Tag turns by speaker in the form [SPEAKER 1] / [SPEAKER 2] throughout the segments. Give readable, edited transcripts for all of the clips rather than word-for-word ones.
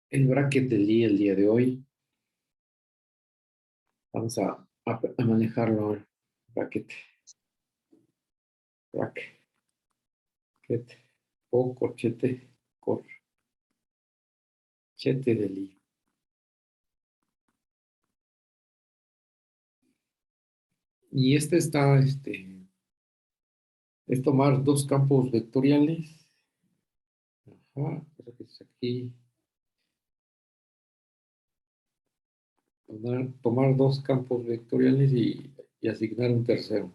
[SPEAKER 1] el bracket del día, el día de hoy. Vamos a manejarlo ahora. Bracket. Bracket. O corchete. Corchete del día. Y es tomar dos campos vectoriales. Ajá, creo que es aquí. Tomar dos campos vectoriales y asignar un tercero.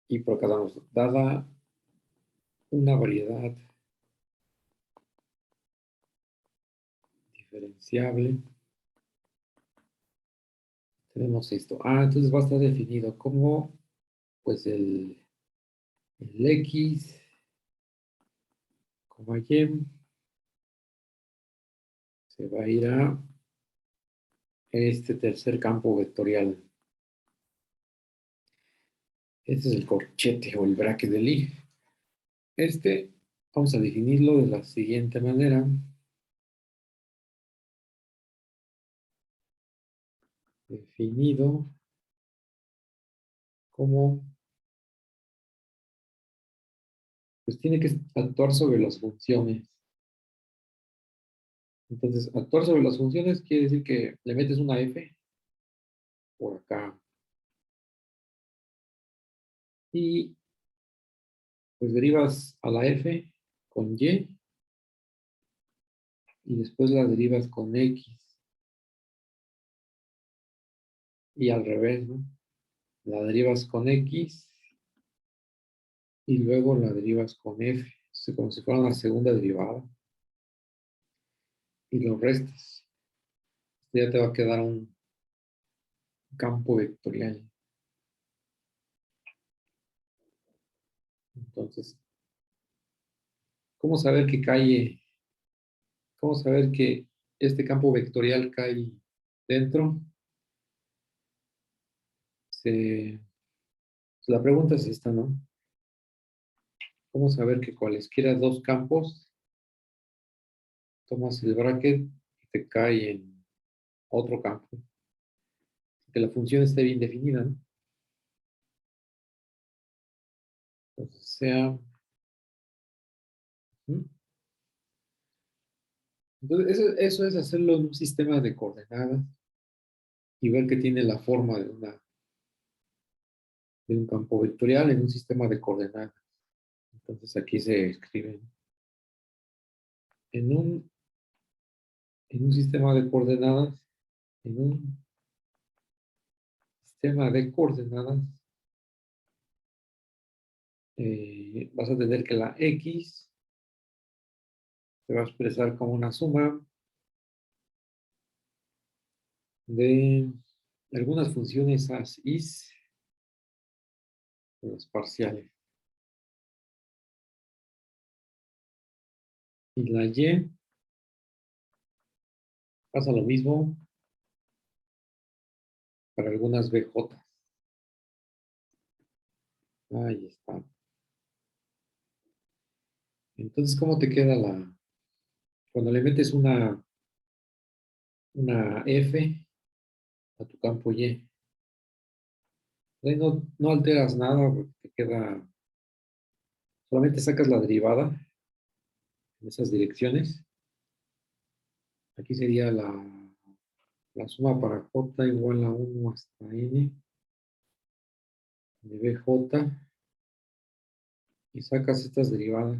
[SPEAKER 1] Y por cada uno, dada una variedad diferenciable, tenemos esto. Entonces va a estar definido como, pues, el X, como Y, se va a ir a este tercer campo vectorial. Este es el corchete o el bracket del I. Vamos a definirlo de la siguiente manera. Definido como, pues tiene que actuar sobre las funciones. Entonces, actuar sobre las funciones quiere decir que le metes una F por acá y pues derivas a la F con Y y después la derivas con X y al revés, ¿no? La derivas con X y luego la derivas con F, como si fuera una segunda derivada y lo restas. Ya te va a quedar un campo vectorial. Entonces, ¿cómo saber que cae? ¿Cómo saber que este campo vectorial cae dentro? La pregunta es esta, ¿no? ¿Cómo saber que cualesquiera dos campos tomas el bracket y te cae en otro campo? Que la función esté bien definida, ¿no? Entonces, Entonces, eso es hacerlo en un sistema de coordenadas y ver que tiene la forma de un campo vectorial en un sistema de coordenadas. Entonces aquí se escribe en un, en un sistema de coordenadas, en un sistema de coordenadas, vas a tener que la X se va a expresar como una suma de algunas funciones as is, las parciales. Y la Y pasa lo mismo para algunas BJ. Ahí está. Entonces, ¿cómo te queda cuando le metes una F a tu campo Y? Ahí no alteras nada, porque te queda, solamente sacas la derivada en esas direcciones. Aquí sería la suma para J igual a 1 hasta N de BJ y sacas estas derivadas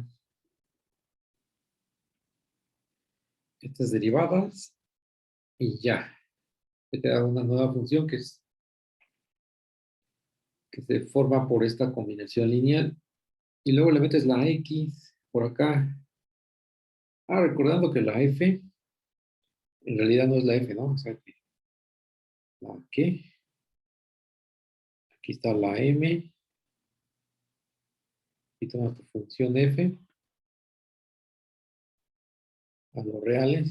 [SPEAKER 1] y ya. Te queda una nueva función que se forma por esta combinación lineal y luego le metes la X por acá. Recordando que la F en realidad no es la F, ¿no? O sea, que la ¿qué? Aquí está la M, y tomas tu función F a los reales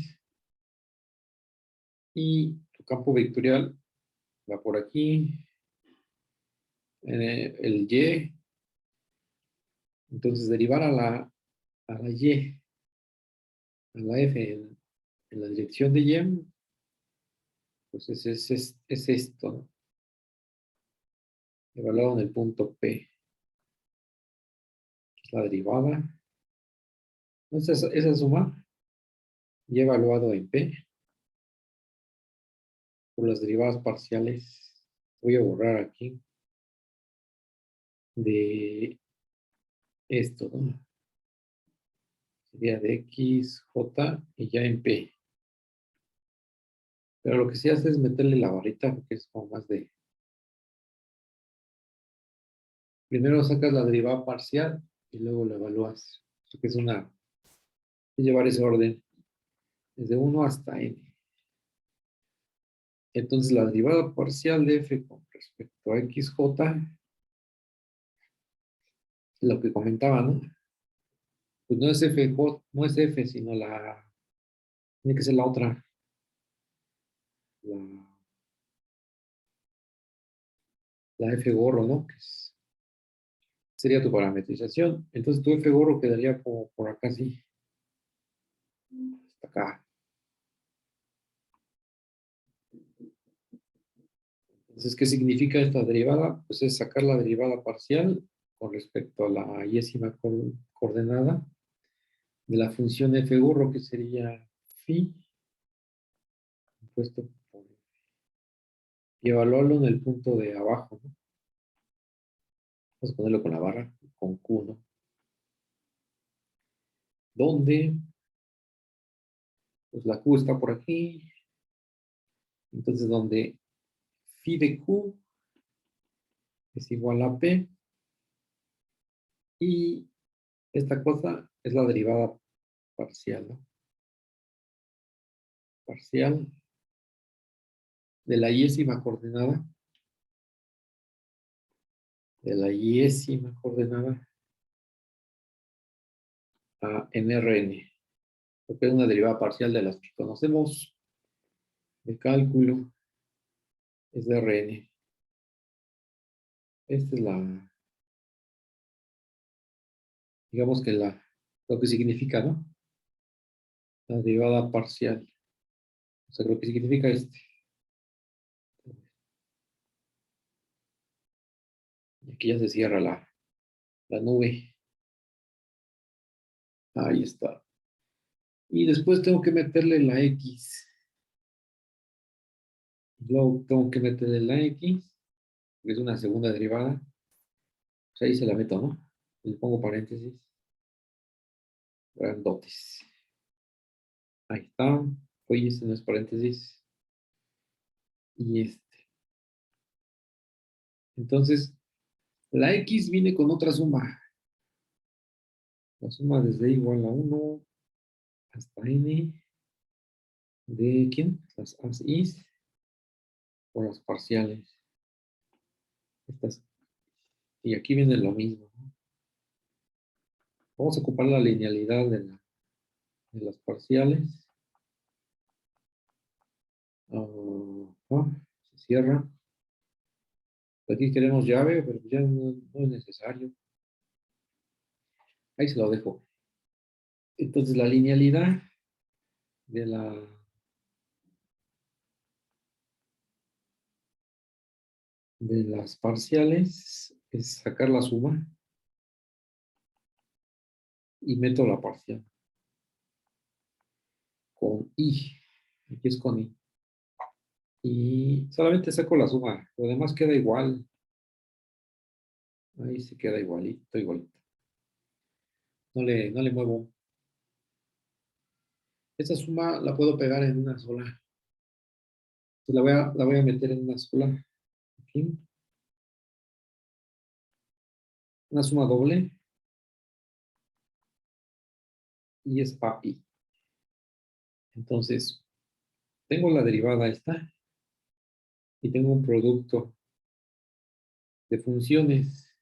[SPEAKER 1] y tu campo vectorial va por aquí, el Y, entonces derivar a la Y a la f en la dirección de y, pues es esto, ¿no? Evaluado en el punto P, que es la derivada. Entonces, esa suma ya evaluado en P por las derivadas parciales. Voy a borrar aquí de esto, ¿no? Sería de X, J y ya en P. Pero lo que sí hace es meterle la barrita porque es como más de... Primero sacas la derivada parcial y luego la evalúas. Porque es una... Es llevar ese orden desde 1 hasta n. Entonces la derivada parcial de f con respecto a xj, lo que comentaba, ¿no? Pues no es f, no es f, sino la... Tiene que ser la otra. La f gorro, ¿no? Que sería tu parametrización. Entonces tu f gorro quedaría como por acá, sí. Hasta acá. Entonces, ¿qué significa esta derivada? Pues es sacar la derivada parcial con respecto a la y-ésima coordenada de la función f gorro, que sería phi, puesto por, y evaluarlo en el punto de abajo, ¿no? Vamos a ponerlo con la barra, con Q, ¿no? Donde, pues la Q está por aquí. Entonces, donde phi de Q es igual a P, y esta cosa es la derivada parcial, ¿no? Parcial de la y-ésima coordenada, de la y-ésima coordenada a nRn, porque es una derivada parcial de las que conocemos de cálculo, es de Rn. Esta es la, digamos que lo que significa, ¿no? La derivada parcial. O sea, lo que significa este. Y aquí ya se cierra la nube. Ahí está. Y después tengo que meterle la X. Luego tengo que meterle la X, que es una segunda derivada. Pues ahí se la meto, ¿no? Le pongo paréntesis. Grandotes. Ahí está. Oye, este no es paréntesis. Y este. Entonces, la X viene con otra suma. La suma desde igual a 1 hasta n de ¿quién? Las as's o las parciales. Estas. Y aquí viene lo mismo, ¿no? Vamos a ocupar la linealidad de las parciales. Se cierra. Aquí queremos llave, pero ya no es necesario. Ahí se lo dejo. Entonces la linealidad de de las parciales es sacar la suma y meto la parcial con i. Aquí es con i. Y solamente saco la suma. Lo demás queda igual. Ahí se queda igualito, igualito. No le muevo. Esta suma la puedo pegar en una sola. Entonces la voy a meter en una sola. Aquí. Una suma doble. Y es papi. Entonces, tengo la derivada esta. Y tengo un producto de funciones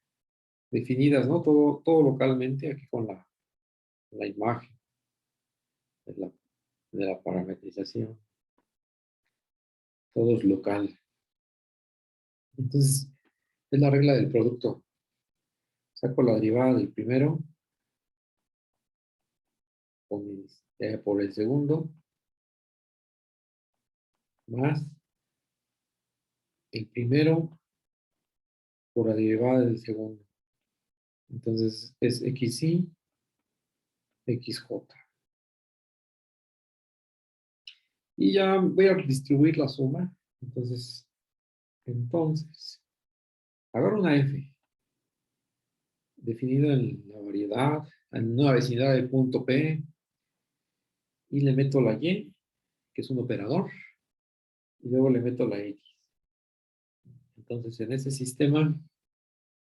[SPEAKER 1] definidas, ¿no? Todo localmente aquí con la imagen de la parametrización. Todo es local. Entonces, es la regla del producto. Saco la derivada del primero con por el segundo, más el primero por la derivada del segundo. Entonces es xy, xj. Y ya voy a distribuir la suma. Entonces, agarro una f definida en la variedad, en una vecindad del punto P, y le meto la y, que es un operador, y luego le meto la x. Entonces, en ese sistema,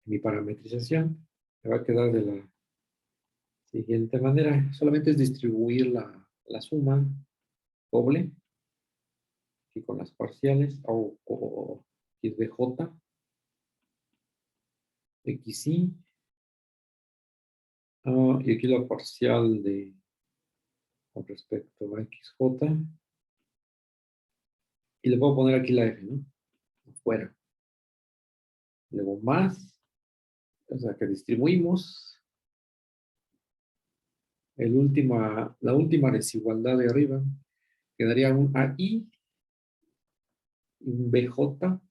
[SPEAKER 1] mi parametrización me va a quedar de la siguiente manera. Solamente es distribuir la suma doble, aquí con las parciales, o xbj, xy, y aquí la parcial con respecto a xj, y le puedo poner aquí la f, ¿no? Afuera. Luego más, o sea que distribuimos la última desigualdad de arriba, quedaría un AI, un BJ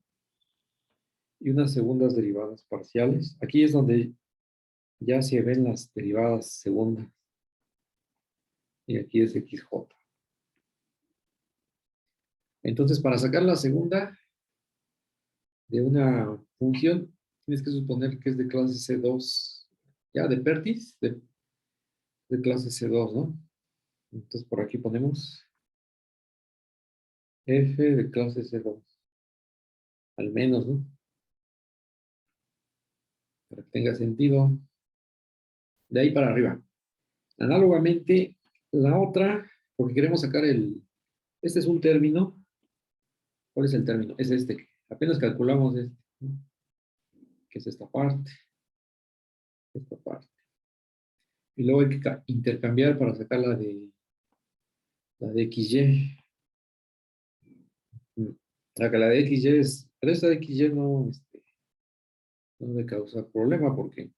[SPEAKER 1] y unas segundas derivadas parciales. Aquí es donde ya se ven las derivadas segundas. Y aquí es XJ. Entonces, para sacar la segunda de una función, tienes que suponer que es de clase C2, ya de Pertis, de clase C2, ¿no? Entonces, por aquí ponemos F de clase C2, al menos, ¿no? Para que tenga sentido. De ahí para arriba. Análogamente, la otra, porque queremos sacar este es un término. ¿Cuál es el término? Es este. Apenas calculamos este, ¿no? Que es esta parte. Esta parte. Y luego hay que intercambiar para sacar la de XY. La de XY es, pero esta de XY no me causa problema porque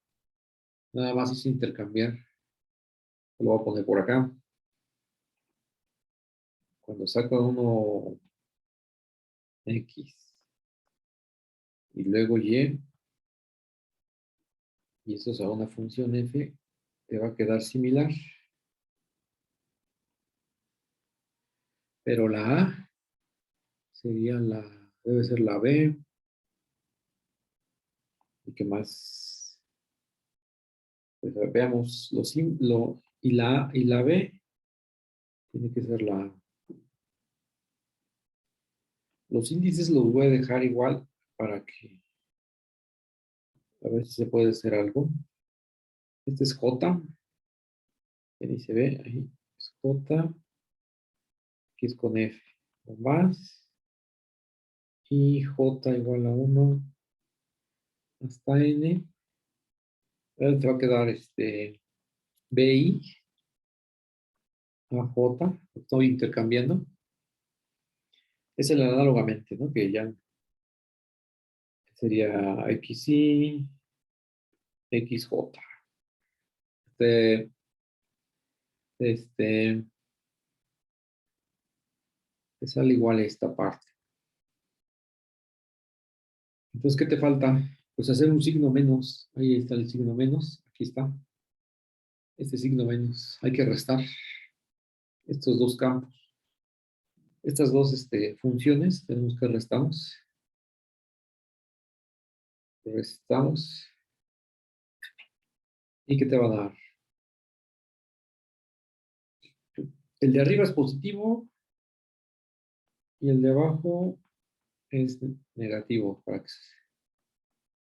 [SPEAKER 1] nada más es intercambiar. Lo voy a poner por acá. Cuando saco uno X y luego Y, y eso es a una función F, te va a quedar similar. Pero la A debe ser la B. ¿Y qué más? Pues veamos y la A y la B tiene que ser la A. Los índices los voy a dejar igual para que a ver si se puede hacer algo. Este es J, ahí se ve, ahí es J, aquí es con F, con más, y J igual a 1 hasta N. Ahora te va a quedar BI a J, estoy intercambiando. Es el análogamente, ¿no? Que ya sería XY, XJ. Este, este, te sale igual esta parte. Entonces, ¿qué te falta? Pues hacer un signo menos. Ahí está el signo menos. Aquí está. Este signo menos. Hay que restar estos dos campos. Estas dos funciones tenemos que restamos. Restamos. ¿Y qué te va a dar? El de arriba es positivo y el de abajo es negativo para que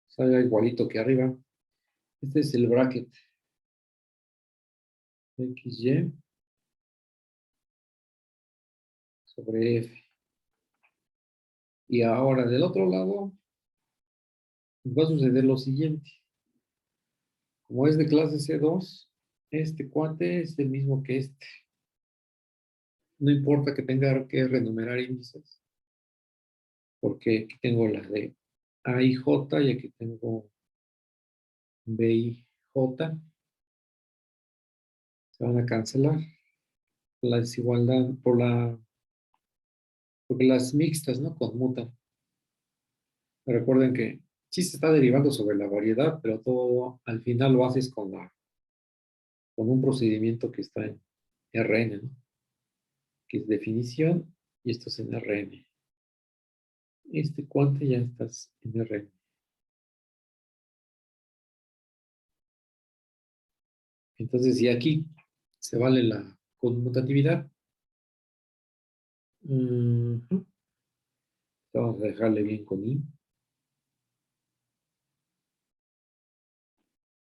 [SPEAKER 1] salga igualito que arriba. Este es el bracket. XY sobre F. Y ahora del otro lado va a suceder lo siguiente. Como es de clase C2, este cuate es el mismo que este. No importa que tenga que renumerar índices, porque aquí tengo la de A y J y aquí tengo B y J. Se van a cancelar. la desigualdad, porque las mixtas, ¿no? Conmutan. Recuerden que sí se está derivando sobre la variedad, pero todo al final lo haces con un procedimiento que está en Rn, ¿no? Que es definición, y esto es en Rn. Este cuate ya estás en Rn. Entonces, si aquí se vale la conmutatividad, vamos a dejarle bien con i,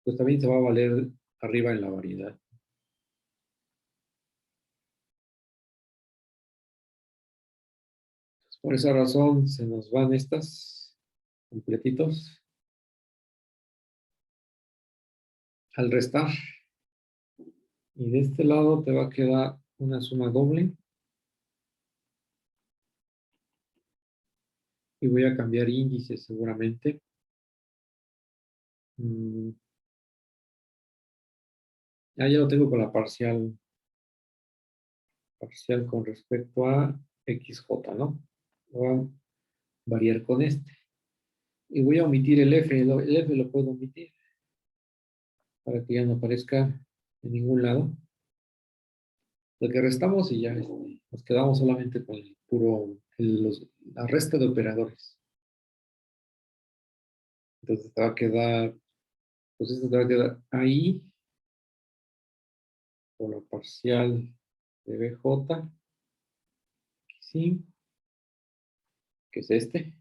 [SPEAKER 1] pues también se va a valer arriba en la variedad. Por esa razón se nos van estas completitos. Al restar, y de este lado te va a quedar una suma doble, y voy a cambiar índices seguramente. Ya lo tengo con la parcial con respecto a xj, ¿no? Voy a variar con este. Y voy a omitir el f. El f lo puedo omitir para que ya no aparezca en ningún lado. Lo que restamos y ya nos quedamos solamente con el puro, la resta de operadores. Entonces te va a quedar, pues esto te va a quedar ahí por la parcial de bj, sí, que es este.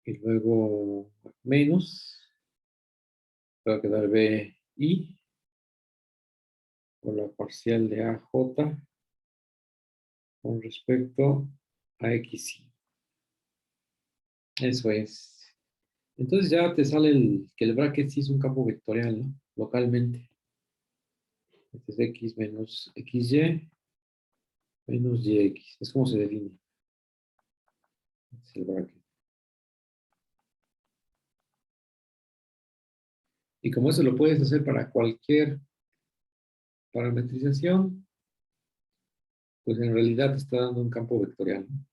[SPEAKER 1] Y luego menos, va a quedar bi por la parcial de aj con respecto a xy. Eso es. Entonces ya te sale que el bracket sí es un campo vectorial, ¿no? Localmente. Este es x menos xy menos yx. Es como se define. Este es el bracket. Y como eso lo puedes hacer para cualquier parametrización, pues en realidad te está dando un campo vectorial, ¿no?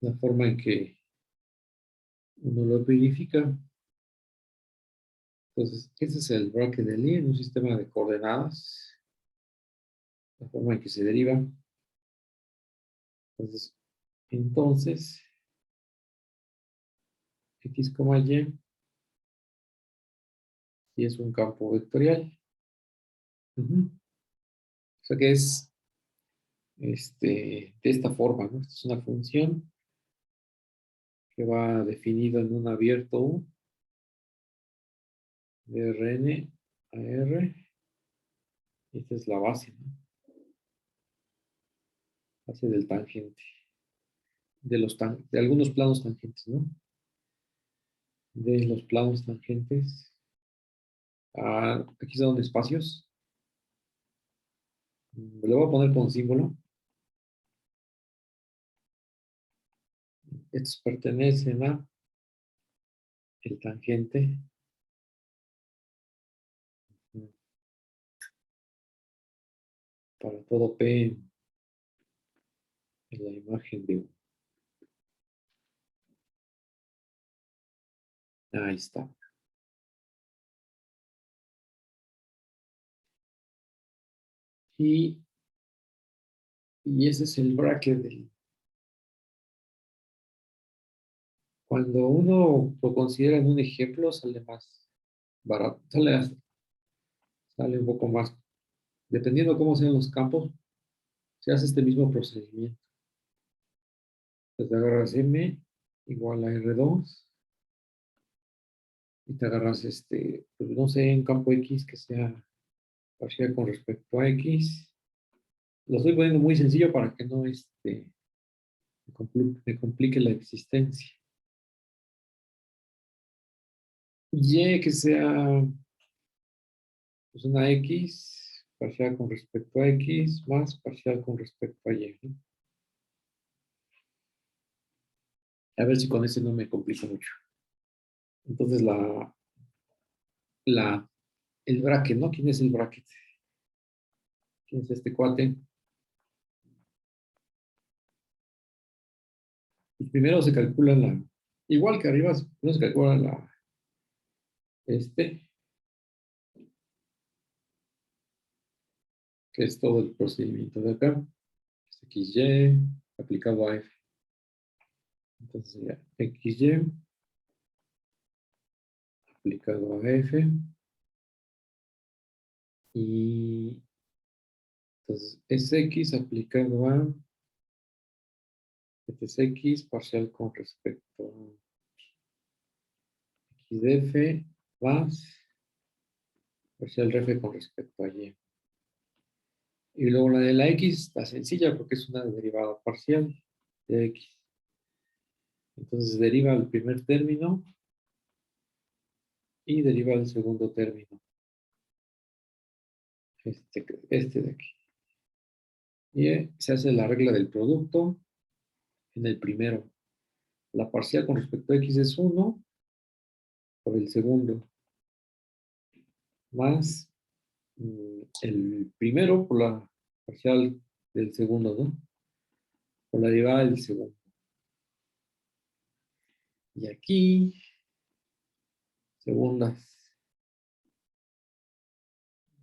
[SPEAKER 1] La forma en que uno lo verifica. Entonces, ese es el bracket de Lie en un sistema de coordenadas, la forma en que se deriva. Entonces, x, y, y es un campo vectorial. O sea que es de esta forma, ¿no? Esta es una función que va definida en un abierto U de Rn a R. Y esta es la base, ¿no? Base del tangente. De algunos planos tangentes, ¿no? De los planos tangentes. Aquí son espacios. Le voy a poner con símbolo. Estos pertenecen a el tangente. Para todo P en la imagen de U. Ahí está. Y ese es el bracket. Cuando uno lo considera en un ejemplo, sale más barato. Sale un poco más. Dependiendo cómo sean los campos, se hace este mismo procedimiento. Entonces te agarras M igual a R2 y te agarras pues no sé, un campo X que sea parcial con respecto a X. Lo estoy poniendo muy sencillo para que no me complique la existencia. Y que sea pues una X parcial con respecto a X más parcial con respecto a Y, ¿no? A ver si con ese no me complica mucho. Entonces la el bracket, ¿no? ¿Quién es el bracket? ¿Quién es este cuate? Pues primero se calcula igual que arriba, no se calcula que es todo el procedimiento de acá. XY aplicado a F. Entonces sería XY aplicado a F. Y entonces es X aplicado a este es X parcial con respecto a X de F más parcial de F con respecto a Y. Y luego la de la X está sencilla porque es una derivada parcial de X. Entonces deriva el primer término y deriva el segundo término. Este de aquí. Y se hace la regla del producto en el primero. La parcial con respecto a X es 1 por el segundo. Más el primero por la parcial del segundo, ¿no? Por la derivada del segundo. Y aquí, segundas.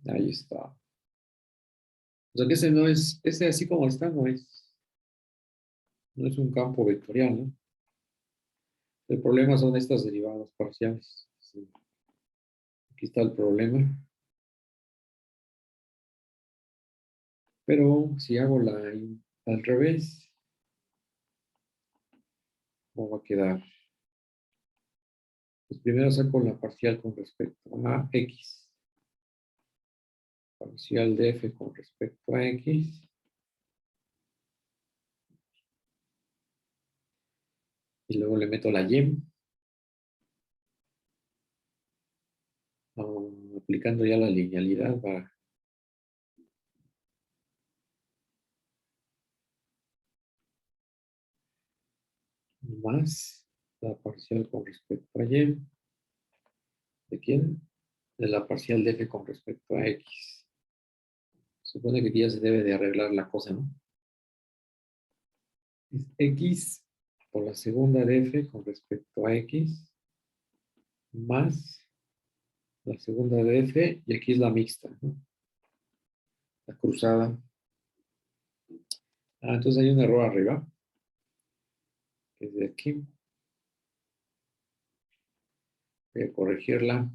[SPEAKER 1] Ahí está. O sea que ese no es, ese así como está, no es un campo vectorial, ¿no? El problema son estas derivadas parciales. Sí. Aquí está el problema. Pero si hago al revés, ¿cómo va a quedar? Pues primero saco la parcial con respecto a X. Parcial de F con respecto a X. Y luego le meto la Y. Aplicando ya la linealidad para más la parcial con respecto a Y. ¿De quién? De la parcial de F con respecto a X. Supone que aquí ya se debe de arreglar la cosa, ¿no? Es X por la segunda de F con respecto a X más la segunda de F y aquí es la mixta, ¿no? La cruzada. Entonces hay un error arriba, que es de aquí. Voy a corregirla.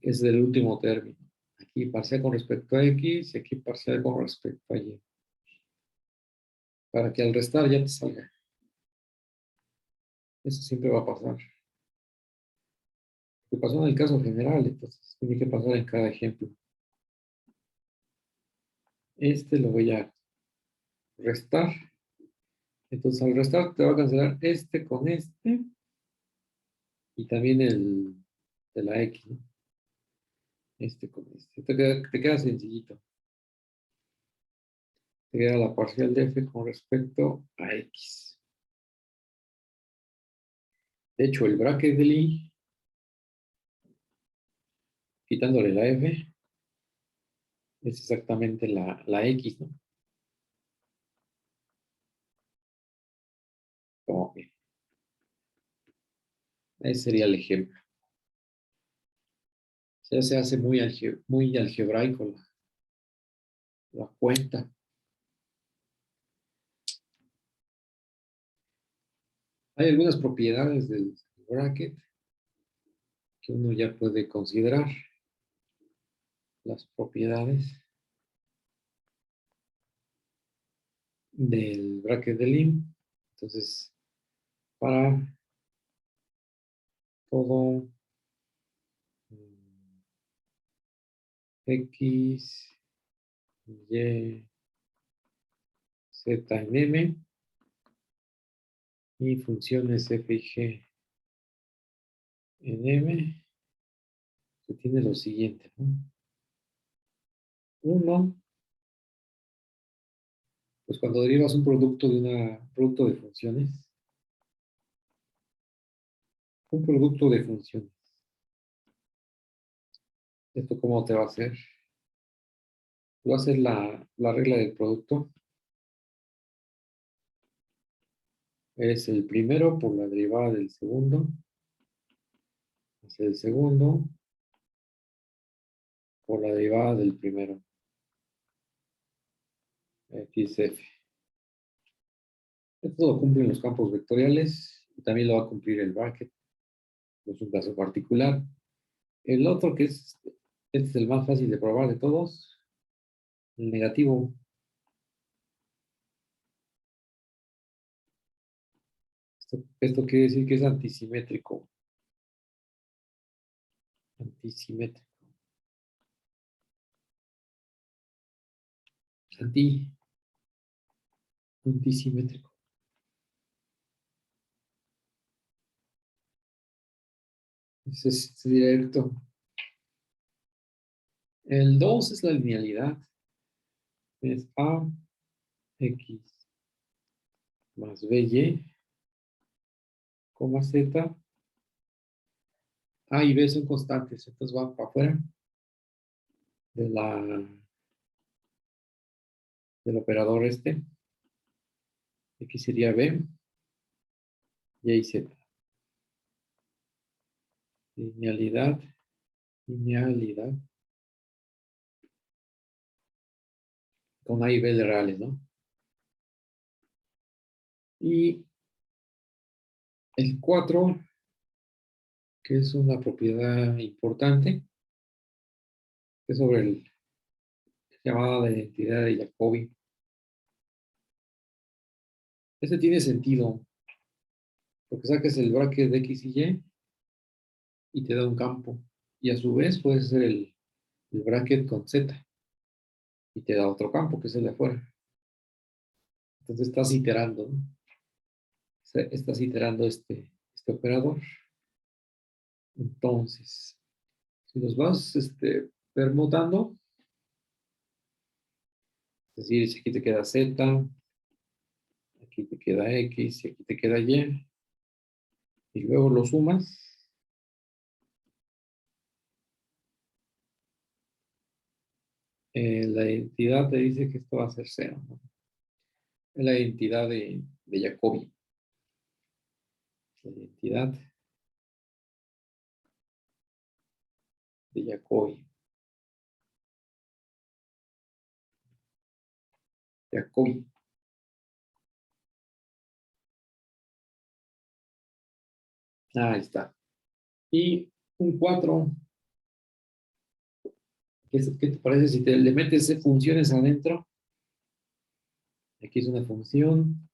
[SPEAKER 1] Es del último término. Aquí parcial con respecto a X y aquí parcial con respecto a Y. Para que al restar ya te salga. Eso siempre va a pasar. Que pasó en el caso general, entonces tiene que pasar en cada ejemplo. Lo voy a restar. Entonces al restar te va a cancelar este con este y también el de la X, ¿no? Este con este. Te queda sencillito. Te queda la parcial de F con respecto a X. De hecho, el bracket del I, quitándole la F, es exactamente la X, ¿no? Como que ese sería el ejemplo. Ya se hace muy algebraico la cuenta. Hay algunas propiedades del bracket que uno ya puede considerar. Las propiedades del bracket del IM. Entonces, para todo X, Y, Z en M y funciones F y G en M, se tiene lo siguiente, ¿no? Uno, pues cuando derivas un producto de producto de funciones, un producto de funciones ¿Esto cómo te va a hacer? Tú haces la regla del producto. Es el primero por la derivada del segundo. Es el segundo por la derivada del primero. XF. Esto lo cumplen los campos vectoriales y también lo va a cumplir el bracket. No es un caso particular. El otro que es, este es el más fácil de probar de todos, el negativo. Esto quiere decir que es antisimétrico. Antisimétrico. Antisimétrico. Es directo. El 2 es la linealidad. Es A, X más BY, Z. A y B son constantes, entonces van para afuera de del operador este. X sería B, Y, Z. Linealidad, linealidad. Con A y B de reales, ¿no? Y el 4, que es una propiedad importante, que es sobre el llamada la identidad de Jacobi. Este tiene sentido, porque saques el bracket de X y te da un campo. Y a su vez puede ser el bracket con Z y te da otro campo, que es el de afuera. Entonces estás iterando, ¿no? Estás iterando este operador. Entonces, si los vas permutando, es decir, si aquí te queda Z, aquí te queda X y aquí te queda y luego lo sumas, la identidad te dice que esto va a ser 0, ¿no? Es la identidad de Jacobi. La identidad de Jacobi. Jacobi. Ahí está. Y un 4, ¿qué te parece si le metes funciones adentro? Aquí es una función,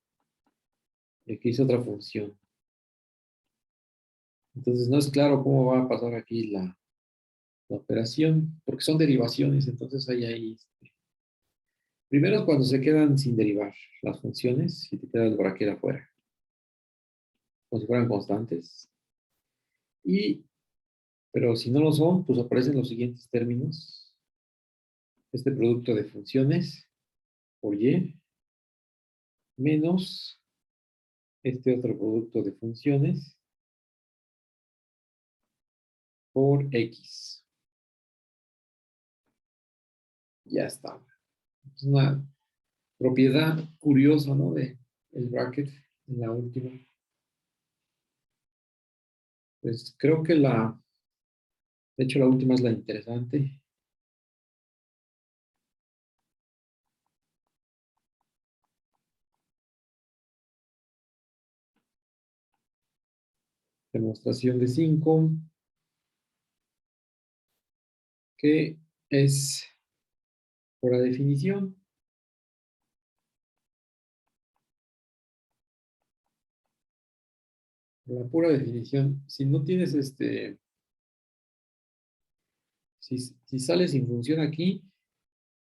[SPEAKER 1] y aquí es otra función. Entonces no es claro cómo va a pasar aquí la operación, porque son derivaciones, entonces hay ahí. Primero es cuando se quedan sin derivar las funciones y te queda el bracket afuera, como si fueran constantes. Pero si no lo son, pues aparecen los siguientes términos. Este producto de funciones por Y menos este otro producto de funciones por X. Ya está. Es una propiedad curiosa, ¿no? De el bracket en la última. Pues creo que de hecho la última es la interesante. Demostración de 5, que es por la definición. Por la pura definición, si no tienes si sale sin función aquí,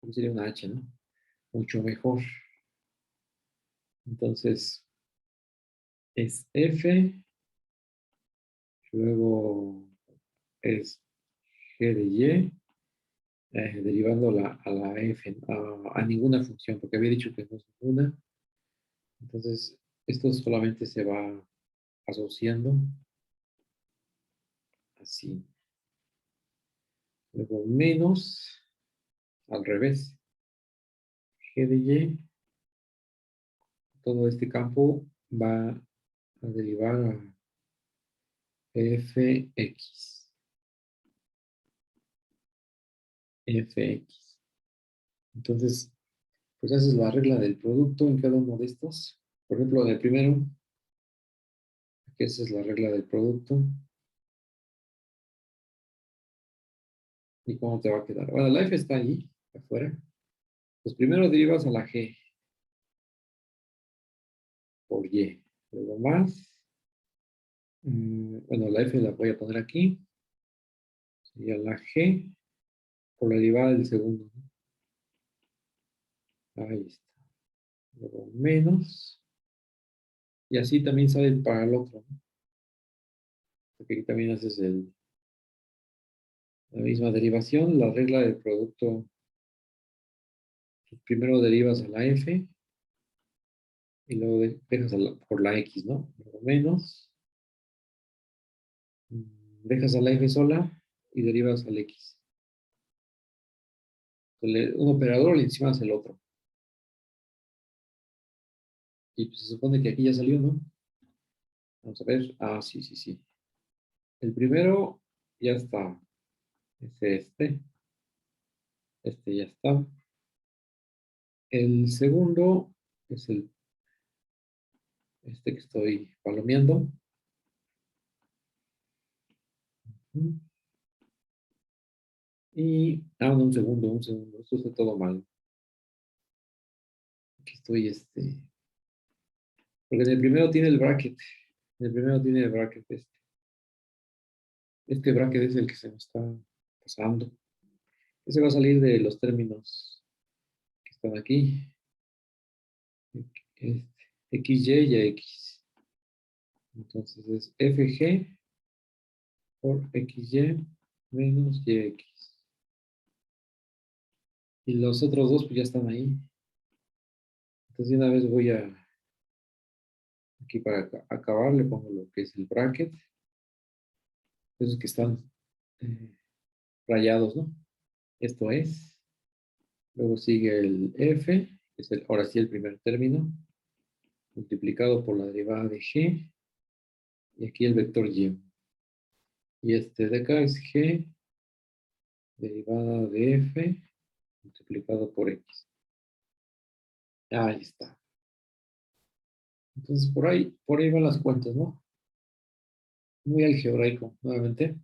[SPEAKER 1] pues sería una H, ¿no? Mucho mejor. Entonces, es F, luego es G de Y, derivando a la F, a ninguna función, porque había dicho que no es ninguna. Entonces, esto solamente se va asociando así. luego menos, al revés, g de y, todo este campo va a derivar a fx. fx. Entonces, pues esa es la regla del producto en cada uno de estos. Por ejemplo, en el primero, aquí esa es la regla del producto. ¿Y cómo te va a quedar? Bueno, la f está ahí, afuera. Pues primero derivas a la g por y. Luego más. Bueno, la f la voy a poner aquí. Sería la g por la derivada del segundo, ¿no? Ahí está. Luego menos. Y así también sale para el otro, ¿no? Porque aquí también haces la misma derivación, la regla del producto. Pues primero derivas a la f y luego dejas por la x, ¿no? Luego menos. Dejas a la f sola y derivas al x. Un operador le encima el otro. Y pues se supone que aquí ya salió, ¿no? Vamos a ver. Ah, sí, sí, sí. El primero ya está. Es este. Este ya está. El segundo es este que estoy palomeando. Y, no, un segundo, un segundo. Esto está todo mal. Aquí estoy, porque en el primero tiene el bracket. En el primero tiene el bracket este. Este bracket es el que se me está pasando. Ese va a salir de los términos que están aquí. Este, XY y X. Entonces es FG por XY menos YX. Y los otros dos pues ya están ahí. Entonces de una vez voy a, aquí para acabar, le pongo lo que es el bracket. Esos que están rayados, ¿no? Esto es. Luego sigue el F, que es ahora sí el primer término, multiplicado por la derivada de G. Y aquí el vector Y. Y este de acá es G derivada de F multiplicado por X. Ahí está. Entonces por ahí van las cuentas, ¿no? Muy algebraico, nuevamente.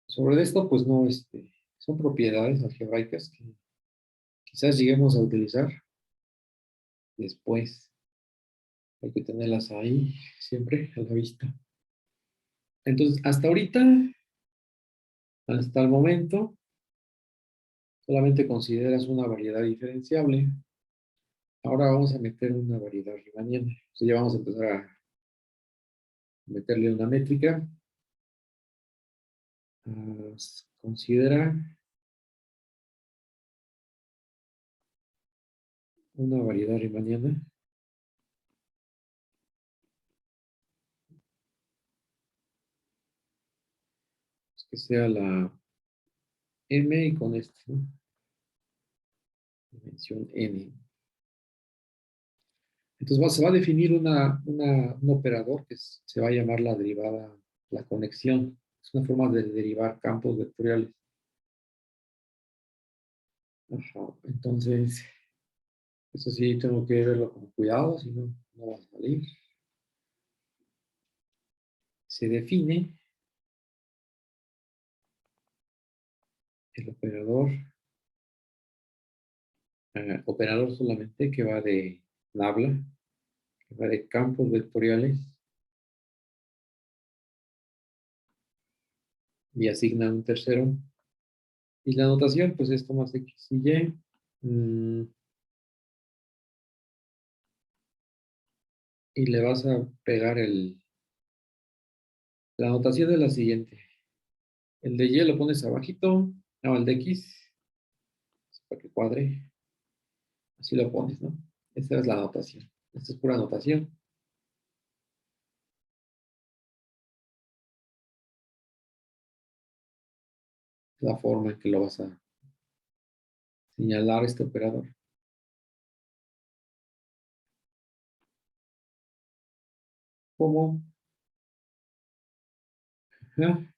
[SPEAKER 1] Sobre esto, pues no, son propiedades algebraicas que quizás lleguemos a utilizar después. Hay que tenerlas ahí siempre a la vista. Entonces, hasta ahorita, hasta el momento, solamente consideras una variedad diferenciable. Ahora vamos a meter una variedad riemanniana. Entonces ya vamos a empezar a meterle una métrica. Considera una variedad riemanniana que sea la m y con ¿no? Dimensión n. Entonces se va a definir un operador que se va a llamar la derivada, la conexión. Es una forma de derivar campos vectoriales. Ajá. Entonces, eso sí tengo que verlo con cuidado, si no, no va a salir. Se define el operador solamente que va de Nabla, que va de campos vectoriales y asigna un tercero. Y la notación, pues esto más X y Y. Y le vas a pegar la notación es la siguiente. El de Y lo pones abajito, no, el de X, para que cuadre. Así lo pones, ¿no? Esta es la notación. Esta es pura notación. la forma en que lo vas a señalar este operador. ¿Cómo? Ajá.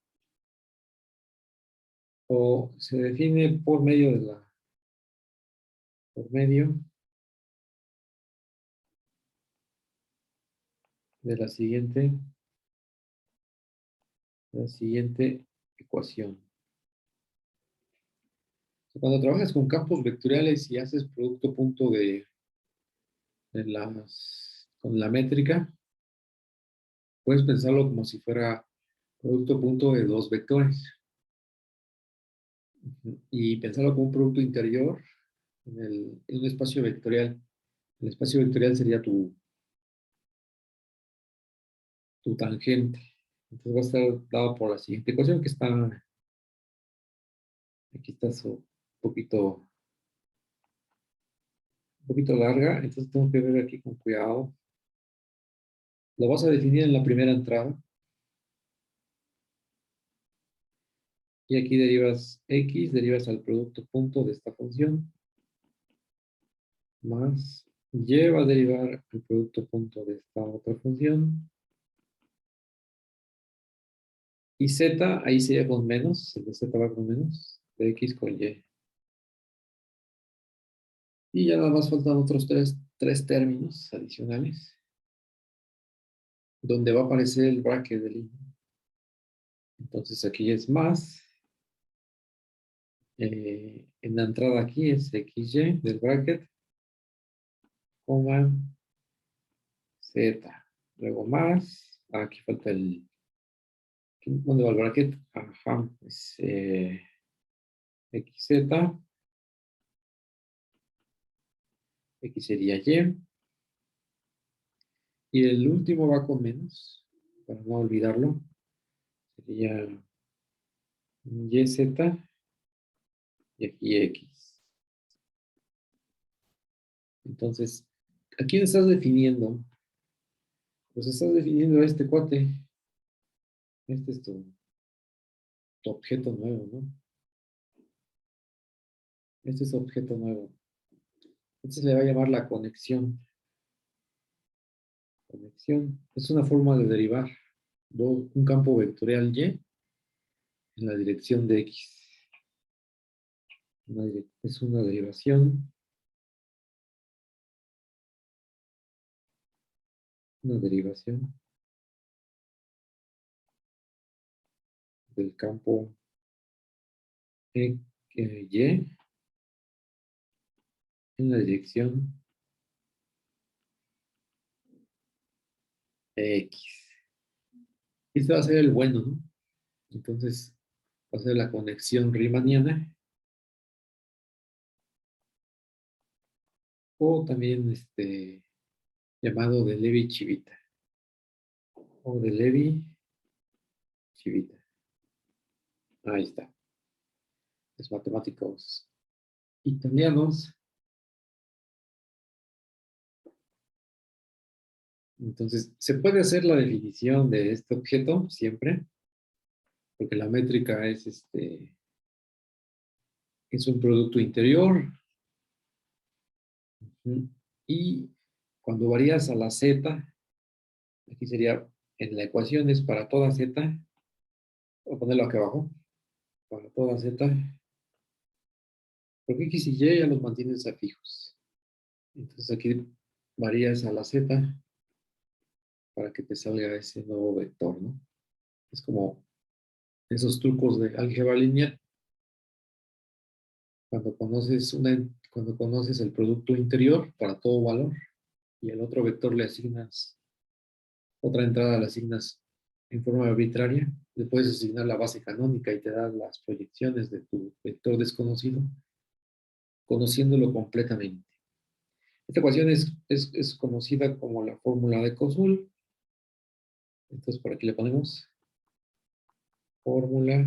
[SPEAKER 1] O se define por medio de la siguiente ecuación. Cuando trabajas con campos vectoriales y haces producto punto con la métrica, puedes pensarlo como si fuera producto punto de dos vectores. Y pensarlo como un producto interior en un espacio vectorial. El espacio vectorial sería tu tangente. Entonces va a estar dado por la siguiente ecuación que está, aquí está un poquito larga, entonces tengo que ver aquí con cuidado. Lo vas a definir en la primera entrada. Y aquí derivas x, derivas al producto punto de esta función, más y va a derivar el producto punto de esta otra función. Y z, ahí sería con menos, el de z va con menos, de x con y. Y ya nada más faltan otros tres términos adicionales, donde va a aparecer el bracket del i. Entonces aquí es más, en la entrada aquí es xy del bracket, coma, z. Luego más, aquí falta ¿dónde va el bracket? Ajá, es xz, x sería y. Y el último va con menos, para no olvidarlo. Sería yz y aquí x. Entonces, ¿a quién estás definiendo? Pues estás definiendo a este cuate. Este es tu objeto nuevo, ¿no? Este es objeto nuevo. Este se le va a llamar la conexión. Conexión. Es una forma de derivar un campo vectorial y en la dirección de x. Es una derivación. Una derivación del campo y en la dirección x. Este va a ser el bueno, ¿no? Entonces, va a ser la conexión riemanniana o también llamado de Levi-Civita o de Levi-Civita. Ahí está. Los matemáticos italianos. Entonces, se puede hacer la definición de este objeto siempre, porque la métrica es un producto interior. Y cuando varías a la z, aquí sería en la ecuación es para toda z, voy a ponerlo aquí abajo, para toda z, porque x y y ya los mantienes a fijos. Entonces aquí varías a la z para que te salga ese nuevo vector, ¿no? Es como esos trucos de álgebra lineal. Cuando conoces el producto interior para todo valor y el otro vector le asignas, otra entrada le asignas en forma arbitraria, le puedes asignar la base canónica y te da las proyecciones de tu vector desconocido, conociéndolo completamente. Esta ecuación es conocida como la fórmula de Kosul. Entonces, por aquí le ponemos fórmula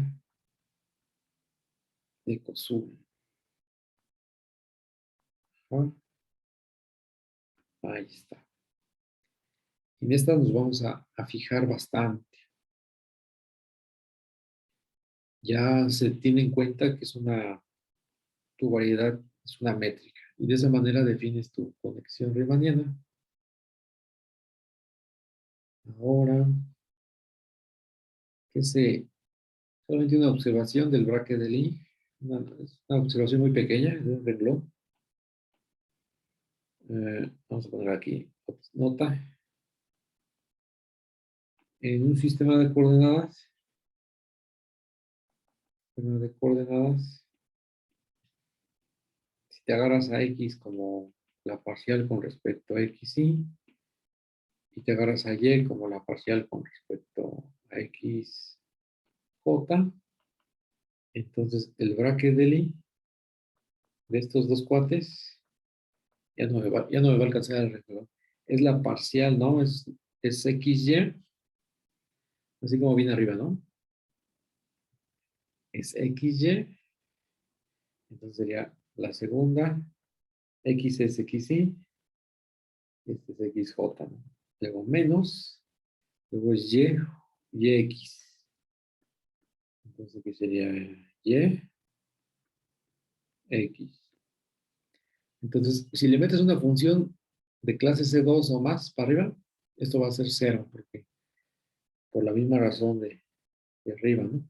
[SPEAKER 1] de Kosul. ¿Ah? Ahí está. Y en esta nos vamos a fijar bastante. ya se tiene en cuenta que tu variedad es una métrica. Y de esa manera defines tu conexión riemanniana. Ahora, que solamente una observación del braque de Lie, es una observación muy pequeña, de un renglón. Vamos a poner aquí, nota, en un sistema de coordenadas, si te agarras a X como la parcial con respecto a XY, y te agarras a Y como la parcial con respecto a XJ, entonces el braque de Lie de estos dos cuates ya no me va a alcanzar el renglón. Es la parcial, ¿no? Es XY, así como viene arriba, ¿no? Es XY, entonces sería la segunda, X es XY, este es XJ, ¿no? Luego menos, luego es YX. Entonces aquí sería Y, X. Entonces, si le metes una función de clase C2 o más para arriba, esto va a ser cero, porque por la misma razón de arriba, ¿no?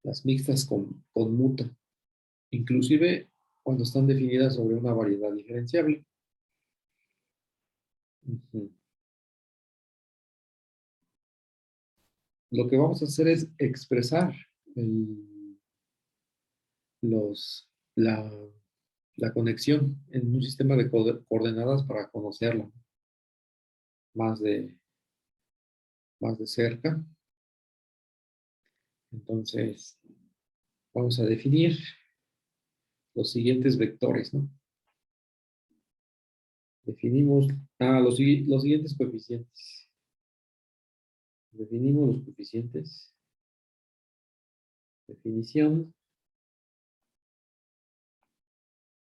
[SPEAKER 1] Las mixtas conmutan, inclusive cuando están definidas sobre una variedad diferenciable. Ujú. Lo que vamos a hacer es expresar los, la, la conexión en un sistema de coordenadas para conocerla más de, más de cerca. Entonces, vamos a definir los siguientes vectores, ¿no? Definimos los siguientes coeficientes. Definimos los coeficientes. Definición.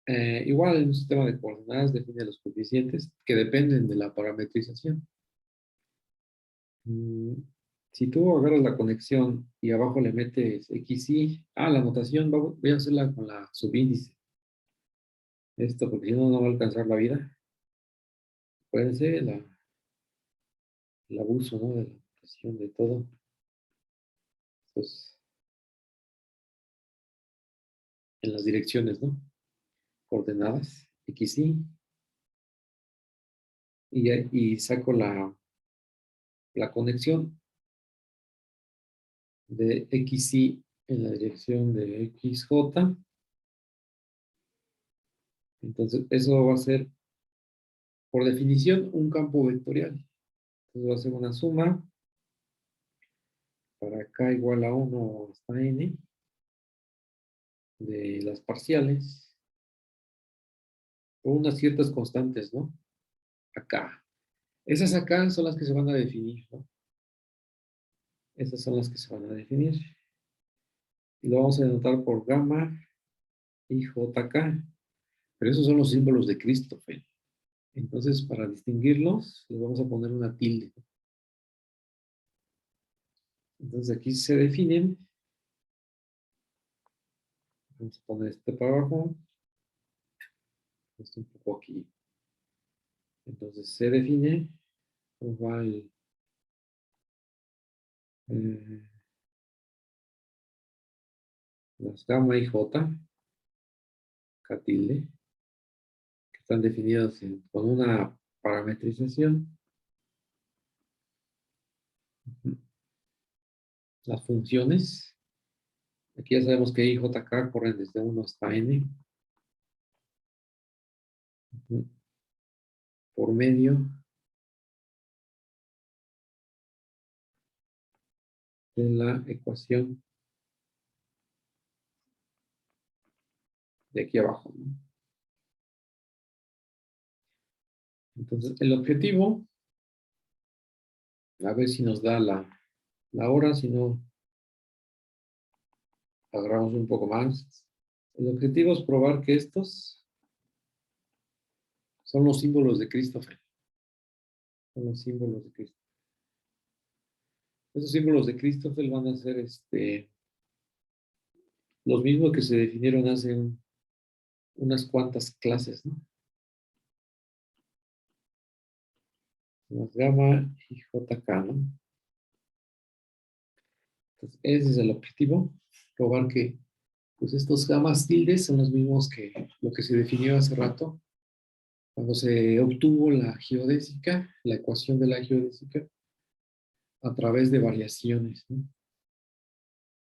[SPEAKER 1] Igual en un sistema de coordenadas define los coeficientes que dependen de la parametrización. Mm, Si tú agarras la conexión y abajo le metes XY, la notación voy a hacerla con la subíndice. Esto porque si no, no va a alcanzar la vida. Puede ser el abuso, ¿no? De la notación de todo. Entonces, en las direcciones, ¿no? Coordenadas, XY, y saco la conexión de XY en la dirección de XJ. Entonces, eso va a ser, por definición, un campo vectorial. Entonces, va a ser una suma para acá igual a 1 hasta n de las parciales con unas ciertas constantes, ¿no? Acá. Esas acá son las que se van a definir, ¿no? Esas son las que se van a definir. Y lo vamos a denotar por gamma y jk. Pero esos son los símbolos de Christoffel. Entonces, para distinguirlos, les vamos a poner una tilde. Entonces, aquí se definen. Vamos a poner este para abajo. Esto un poco aquí. Entonces, se define cómo va eh, las gamma y j, k tilde, que están definidas con una parametrización. Las funciones. Aquí ya sabemos que I, J, K corren desde 1 hasta N. Por medio de la ecuación de aquí abajo, ¿no? Entonces, el objetivo, a ver si nos da la hora, si no, agarramos un poco más. El objetivo es probar que estos son los símbolos de Christoffel. Son los símbolos de Christoffel. Esos símbolos de Christoffel van a ser los mismos que se definieron hace unas cuantas clases, ¿no? Más gamma y JK, ¿no? Entonces, ese es el objetivo, probar que pues estos gamas tildes son los mismos que lo que se definió hace rato, cuando se obtuvo la geodésica, la ecuación de la geodésica, a través de variaciones, ¿no?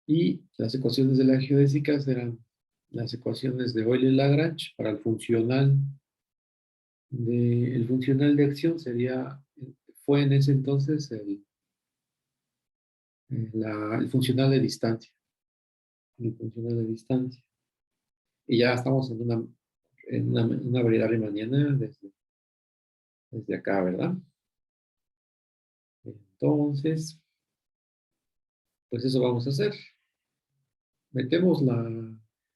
[SPEAKER 1] Y las ecuaciones de la geodésica eran las ecuaciones de Euler-Lagrange para el funcional de acción fue en ese entonces el funcional de distancia. El funcional de distancia. Y ya estamos en una variedad riemanniana desde acá, ¿verdad? Entonces, pues eso vamos a hacer.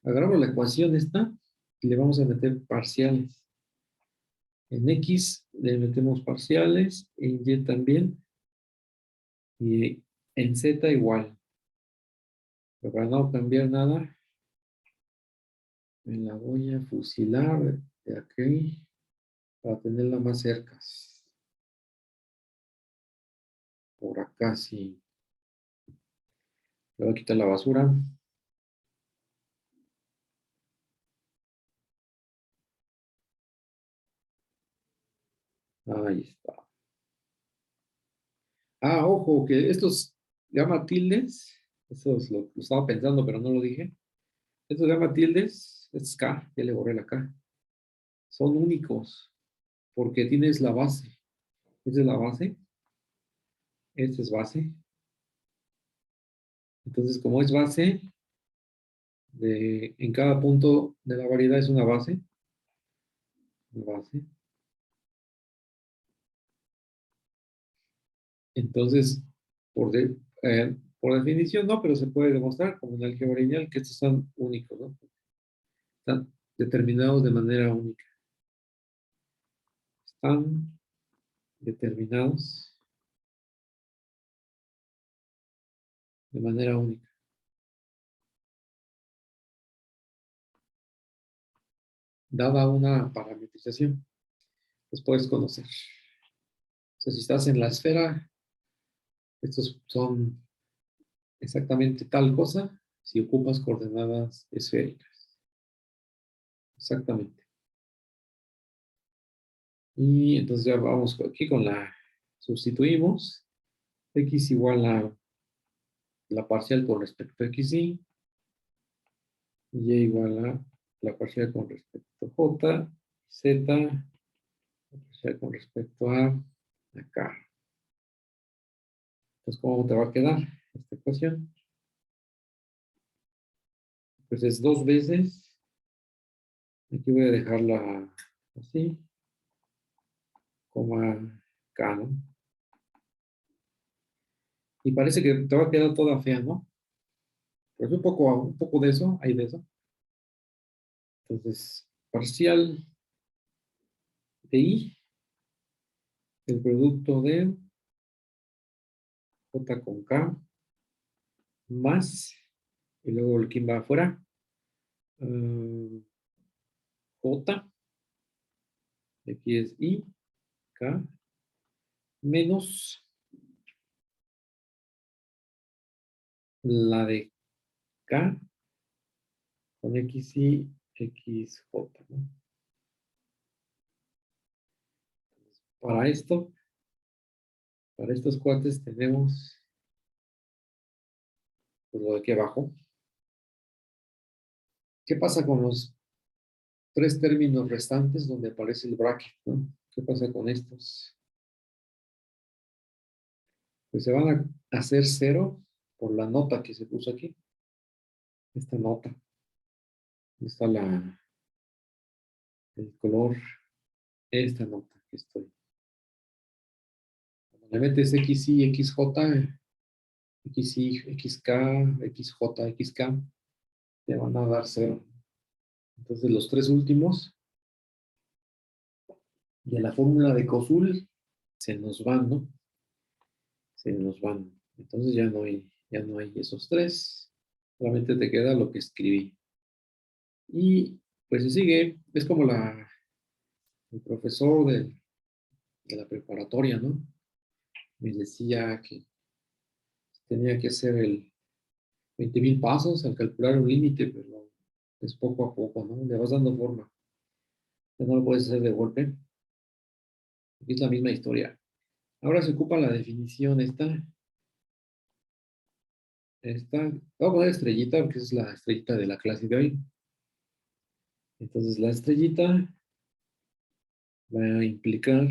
[SPEAKER 1] Agarramos la ecuación esta y le vamos a meter parciales. En X le metemos parciales, en Y también, y en Z igual. Pero para no cambiar nada, me la voy a fusilar de aquí para tenerla más cerca. Por acá sí. Le voy a quitar la basura. Ahí está. Ah, ojo, que estos gamma tildes, eso es lo estaba pensando, pero no lo dije. Estos gamma tildes, es K, ya le borré la K, son únicos porque tienes la base. Esta es la base, esta es base. Entonces, como es base, en cada punto de la variedad es una base. Una base. Entonces, por definición no, pero se puede demostrar como en álgebra lineal que estos son únicos, ¿no? Están determinados de manera única. Están determinados de manera única. Dada una parametrización, los puedes conocer. Entonces, si estás en la esfera, estos son exactamente tal cosa si ocupas coordenadas esféricas. Exactamente. Y entonces ya vamos aquí sustituimos x igual a la parcial con respecto a xy, y igual a la parcial con respecto a j, z, la parcial con respecto a acá. Entonces, ¿cómo te va a quedar esta ecuación? Pues es 2 veces, aquí voy a dejarla así, coma k, ¿no? Y parece que te va a quedar toda fea, ¿no? Pues un poco de eso, hay de eso. Entonces, parcial de i, el producto de j con k, más, y luego el quién va afuera, j, aquí es i, k, menos la de k con xy, xj, ¿no? Para esto, para estos cuates tenemos pues, lo de aquí abajo. ¿Qué pasa con los 3 términos restantes donde aparece el bracket, ¿no? ¿Qué pasa con estos? Pues se van a hacer 0 por la nota que se puso aquí. Esta nota. Está el color, esta nota que estoy. Cuando le metes xy, xj, xy, xk, xj, xk, te van a dar 0. Entonces los 3 últimos de la fórmula de Cosul se nos van, ¿no? Se nos van. Entonces ya no hay esos 3. Solamente te queda lo que escribí. Y pues se sigue, es como el profesor de la preparatoria, ¿no? Me decía que tenía que hacer el 20,000 pasos al calcular un límite, pero es poco a poco, ¿no? Le vas dando forma. Ya no lo puedes hacer de golpe. Es la misma historia. Ahora se ocupa la definición voy a poner estrellita porque es la estrellita de la clase de hoy. Entonces la estrellita va a implicar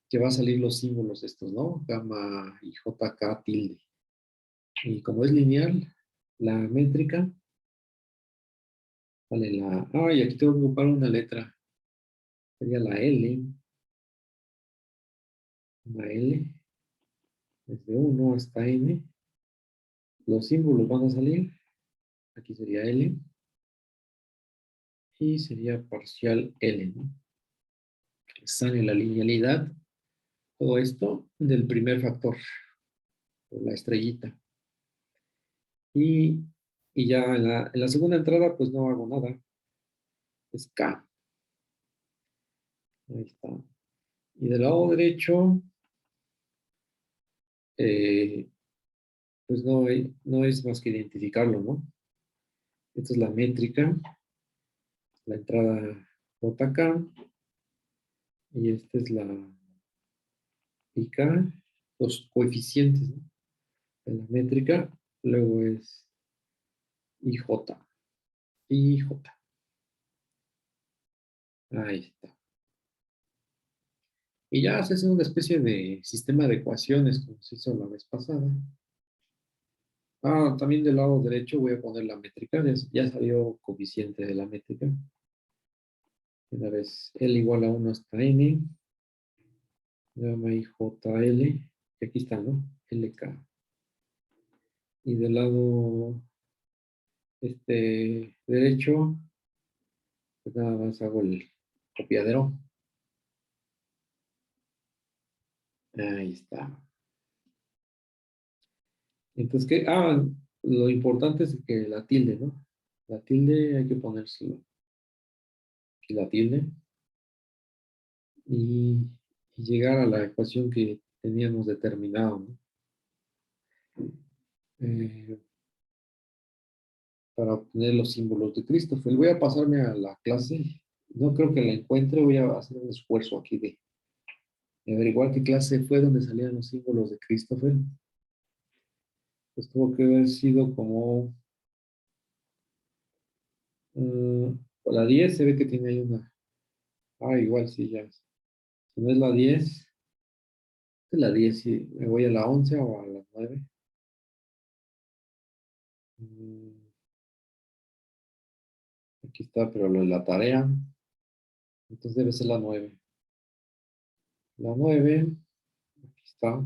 [SPEAKER 1] que va a salir los símbolos estos, ¿no? Gamma y JK tilde. Y como es lineal, la métrica, vale y aquí tengo que ocupar una letra. Sería la L, una L, desde 1 hasta N. Los símbolos van a salir. Aquí sería L. Y sería parcial L, ¿no? Sale la linealidad, todo esto del primer factor, por la estrellita. Y, y ya en la segunda entrada, pues no hago nada. Es K. Ahí está. Y del lado derecho, eh, pues no es más que identificarlo, ¿no? Esta es la métrica, la entrada JK, y esta es la IK, los coeficientes, ¿no? De la métrica, luego es IJ, IJ. Ahí está. Y ya se hace una especie de sistema de ecuaciones, como se hizo la vez pasada. También del lado derecho voy a poner la métrica, ya salió coeficiente de la métrica. Una vez L igual a 1 hasta N, llama IJL, y aquí está, ¿no? LK. Y del lado derecho, pues nada más hago el copiadero. Ahí está. Entonces, ¿qué? Lo importante es que la tilde, ¿no? La tilde hay que ponérselo. Aquí la tilde. Y llegar a la ecuación que teníamos determinado, ¿no? Eh, para obtener los símbolos de Christopher. Voy a pasarme a la clase. No creo que la encuentre. Voy a hacer un esfuerzo aquí de averiguar qué clase fue donde salían los símbolos de Christopher. Pues tuvo que haber sido como la 10. Se ve que tiene ahí una. Igual sí, ya. Si no es la 10, es la 10, sí. Me voy a la 11 o a la 9. Mm, Aquí está, pero lo de la tarea. Entonces debe ser la 9. La 9, aquí está.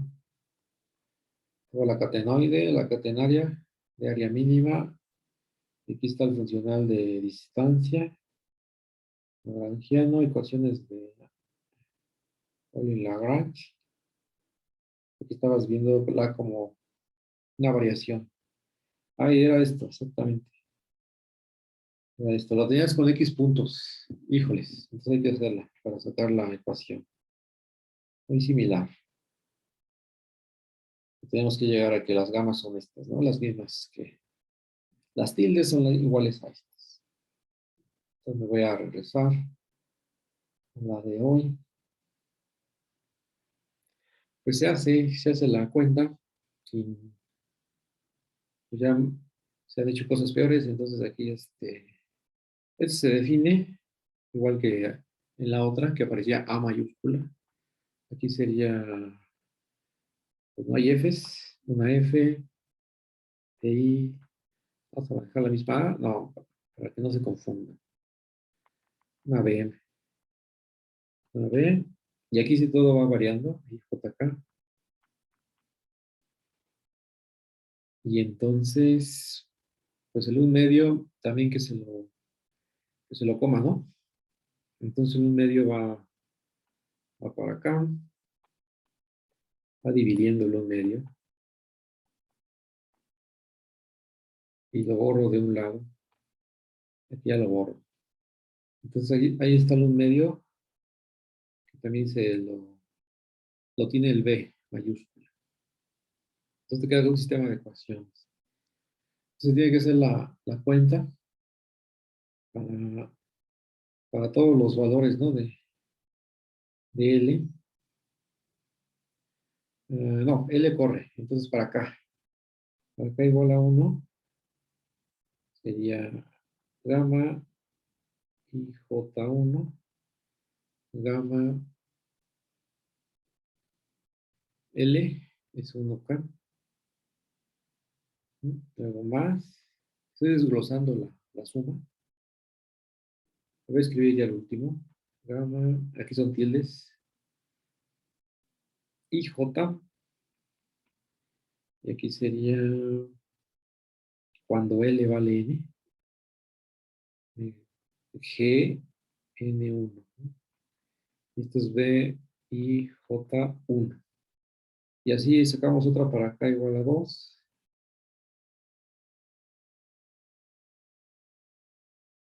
[SPEAKER 1] Toda la catenoide, la catenaria de área mínima. Aquí está el funcional de distancia. Lagrangiano, ecuaciones de Pauli-Lagrange. Aquí estabas viendo como una variación. Era esto, exactamente. Era esto. Lo tenías con X puntos. Híjoles, entonces hay que hacerla para sacar la ecuación. Muy similar. Tenemos que llegar a que las gamas son estas, ¿no? Las mismas que las tildes son iguales a estas. Entonces me voy a regresar a la de hoy. Pues se hace la cuenta. Sin, pues ya se han hecho cosas peores, entonces aquí este se define igual que en la otra que aparecía A mayúscula. Aquí sería, pues no hay Fs, una F, I, vamos a dejar la misma A, no, para que no se confunda. Una B, una B, y aquí sí todo va variando, JK. Y entonces, pues el 1 medio también que se lo coma, ¿no? Entonces el 1 medio va para acá, va dividiendo el 1 medio. y lo borro de un lado. Aquí ya lo borro. Entonces ahí está un medio que también lo tiene el B mayúscula. Entonces te queda un sistema de ecuaciones. Entonces tiene que ser la cuenta para, para todos los valores, ¿no? De L. No, L corre. Entonces para acá. Para acá igual a 1 sería gamma y J1, gamma L es 1K. Luego más. Estoy desglosando la suma. Voy a escribir ya el último. Gamma, aquí son tildes. Y J. Y aquí sería cuando L vale N. G, N1. Esto es B y J1. Y así sacamos otra para acá igual a 2.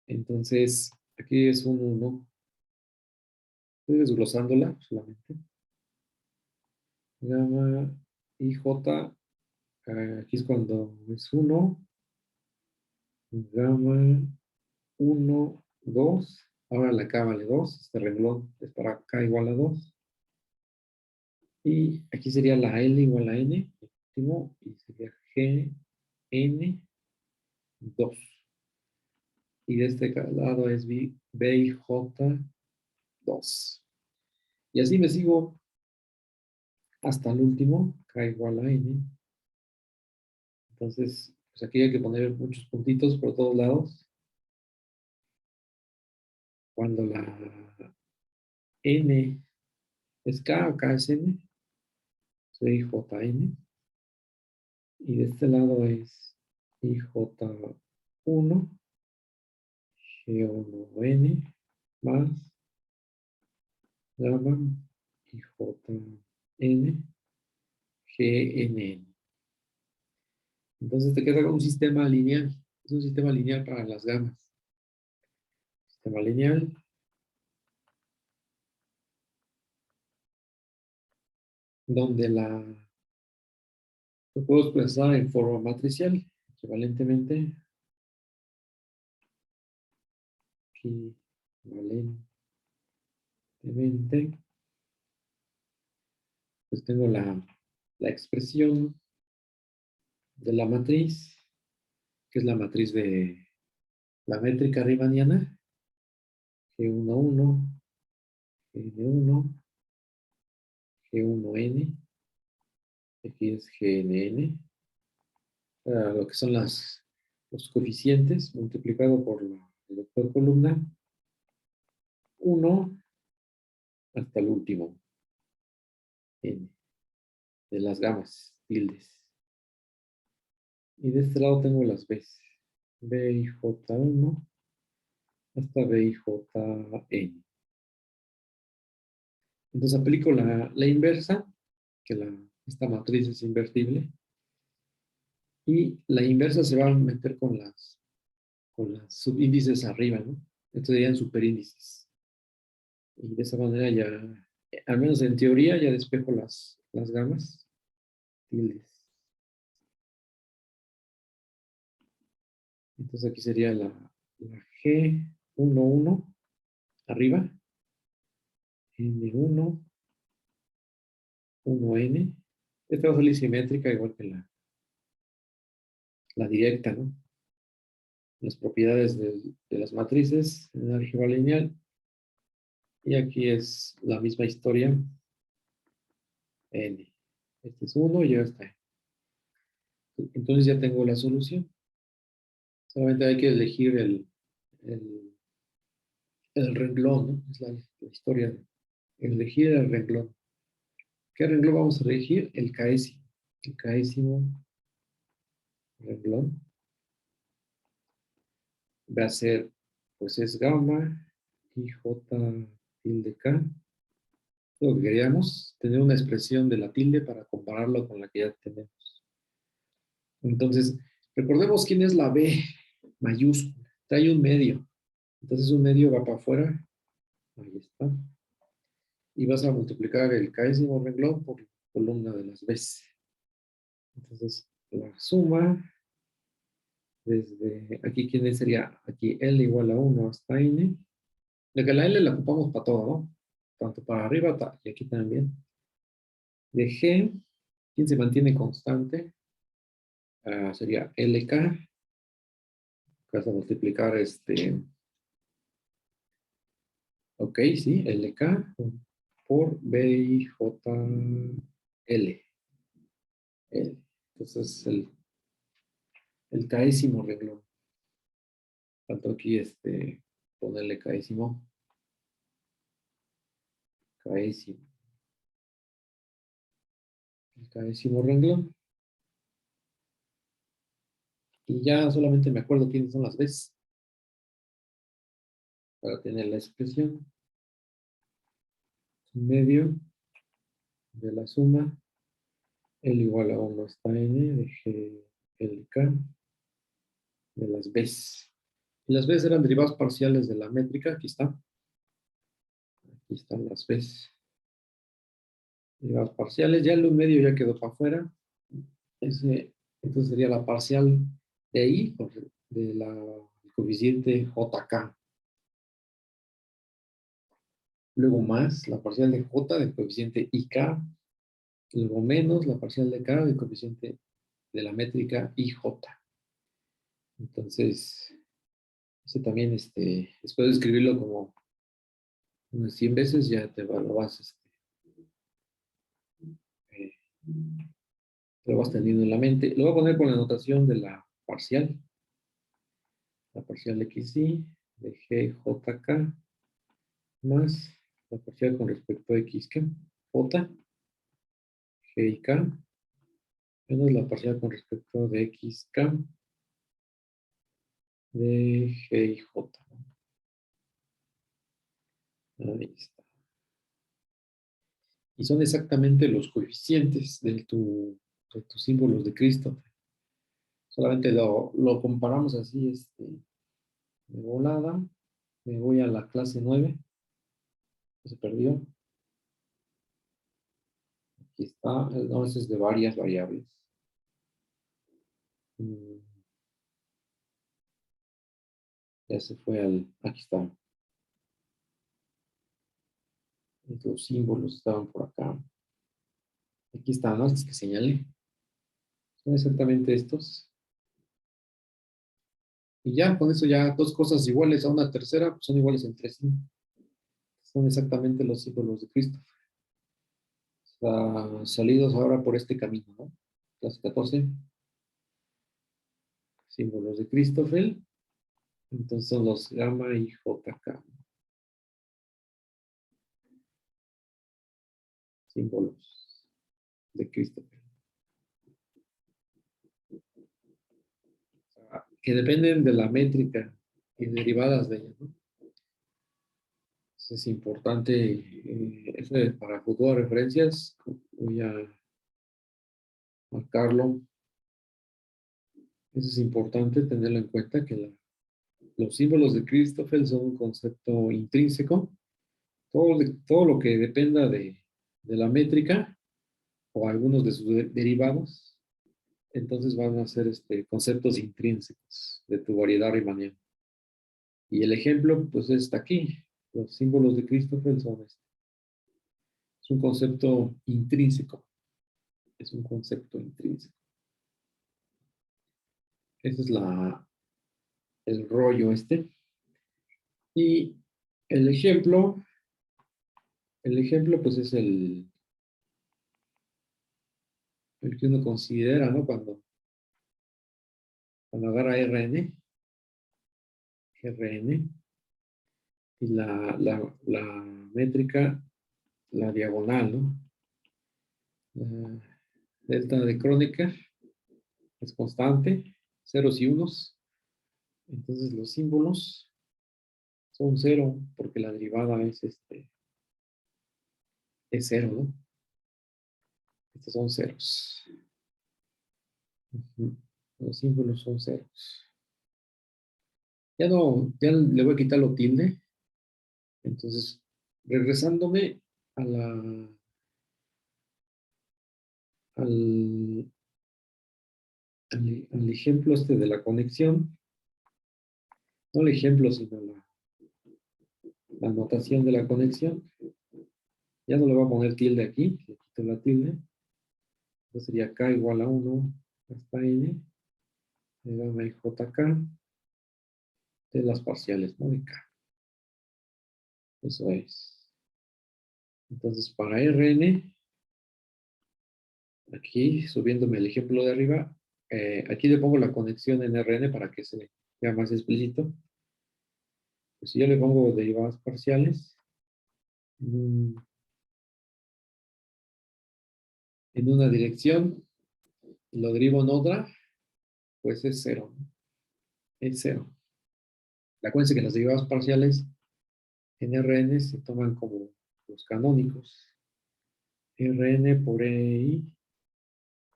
[SPEAKER 1] Entonces, aquí es un 1. Estoy desglosándola solamente. Gamma y J. Aquí es cuando es 1. Gamma 1, 2. Ahora la K vale 2. Este renglón es para K igual a 2. Y aquí sería la L igual a N. Último. Y sería G, N, 2. Y de este lado es B y J, 2. Y así me sigo hasta el último, K igual a N. Entonces, pues aquí hay que poner muchos puntitos por todos lados. Cuando la N es K, acá es N, soy JN. Y de este lado es IJ1, G1N, más gamma IJN, GNN. Entonces te queda un sistema lineal. Es un sistema lineal para las gamas. Sistema lineal. Donde lo puedo expresar en forma matricial. Equivalentemente. Equivalentemente. Pues tengo la expresión de la matriz, que es la matriz de la métrica riemanniana. G11, N1, G1N, aquí es GNN, lo que son los coeficientes multiplicado por el vector columna, 1 hasta el último, N, de las gamas, tildes. Y de este lado tengo las B's, B y J1 hasta B y JN. Entonces aplico la inversa, que esta matriz es invertible, y la inversa se va a meter con las subíndices arriba, ¿no? Estos serían superíndices. Y de esa manera ya, al menos en teoría, ya despejo las gamas, tildes. Entonces aquí sería la G11 arriba, N1, 1N. Esta va a salir simétrica igual que la directa, ¿no? Las propiedades de las matrices en álgebra lineal. Y aquí es la misma historia. N. Este es 1 y ya está. Entonces ya tengo la solución. Solamente hay que elegir el renglón, ¿no? Es la historia de elegir el renglón. ¿Qué renglón vamos a elegir? El késimo. El késimo renglón va a ser, pues es gamma y J tilde K. Lo que queríamos, tener una expresión de la tilde para compararlo con la que ya tenemos. Entonces, Recordemos quién es la B mayúscula. Trae un medio. Entonces un medio va para afuera. Ahí está. Y vas a multiplicar el késimo renglón por la columna de las B's. Entonces, la suma desde aquí, ¿quién sería? Aquí L igual a 1 hasta N. De que la L la ocupamos para todo, ¿no? Tanto para arriba y aquí también. De G, ¿quién se mantiene constante? Sería LK. Vas a multiplicar ok, sí, LK por BIJL. Entonces, el késimo renglón. Faltó aquí ponerle késimo. Késimo. El késimo renglón. Y ya solamente me acuerdo quiénes son las B's para tener la expresión. Medio de la suma. L igual a 1 hasta N de G, L, K de las B's. Y las B's eran derivadas parciales de la métrica. Aquí está. Aquí están las B's. Derivadas parciales. Ya el medio ya quedó para afuera. Entonces sería la parcial de I de la coeficiente JK. Luego más la parcial de J del coeficiente IK. Luego menos la parcial de K del coeficiente de la métrica IJ. Entonces, eso también, después de escribirlo como unas 100 veces, ya lo vas, eh, lo vas teniendo en la mente. Lo voy a poner con la notación de la parcial XY de GJK más la parcial con respecto a XK, J, G y K, menos la parcial con respecto de XK de G y J. Ahí está. Y son exactamente los coeficientes de tus símbolos de Cristo. Solamente lo comparamos así, de volada. Me voy a la clase 9. Se perdió. Aquí está. No, ese es de varias variables. Ya se fue aquí está. Los símbolos estaban por acá. Aquí están, ¿no? Es que señalé. Son exactamente estos. Y ya, con eso ya dos cosas iguales a una tercera, pues son iguales entre sí. Son exactamente los símbolos de Cristo. Salidos ahora por este camino, ¿no? Clase 14. Símbolos de Christoffel. Entonces son los gamma y JK. Símbolos de Christoffel. Que dependen de la métrica y derivadas de ella, ¿no? Eso es importante. Eso es para futuras referencias. Voy a marcarlo. Eso es importante tenerlo en cuenta, que los símbolos de Christoffel son un concepto intrínseco. Todo lo que dependa de la métrica o algunos de sus derivados, entonces van a ser conceptos intrínsecos de tu variedad riemanniana. Y el ejemplo, pues, está aquí. Los símbolos de Christoffel son es un concepto intrínseco. Es un concepto intrínseco. Ese es el rollo Y el ejemplo, pues es el que uno considera, ¿no? Cuando agarra RN, y la métrica, la diagonal, ¿no? La delta de Kronecker es constante, ceros y unos. Entonces los símbolos son cero, porque la derivada es cero, ¿no? Estos son ceros. Los símbolos son ceros. Ya no, ya le voy a quitar lo tilde. Entonces, regresándome a al, al ejemplo este de la conexión, no el ejemplo, sino la notación de la conexión. Ya no le voy a poner tilde aquí, le quito la tilde. Entonces sería K igual a 1 hasta N, le damos JK de las parciales, ¿no? De K. Eso es. Entonces, para Rn, aquí, subiéndome el ejemplo de arriba, aquí le pongo la conexión en Rn para que se vea más explícito. Pues si yo le pongo derivadas parciales, en una dirección, y lo derivo en otra, pues es cero, ¿no? Es cero. Acuérdense que las derivadas parciales en Rn se toman como los canónicos. Rn por EI,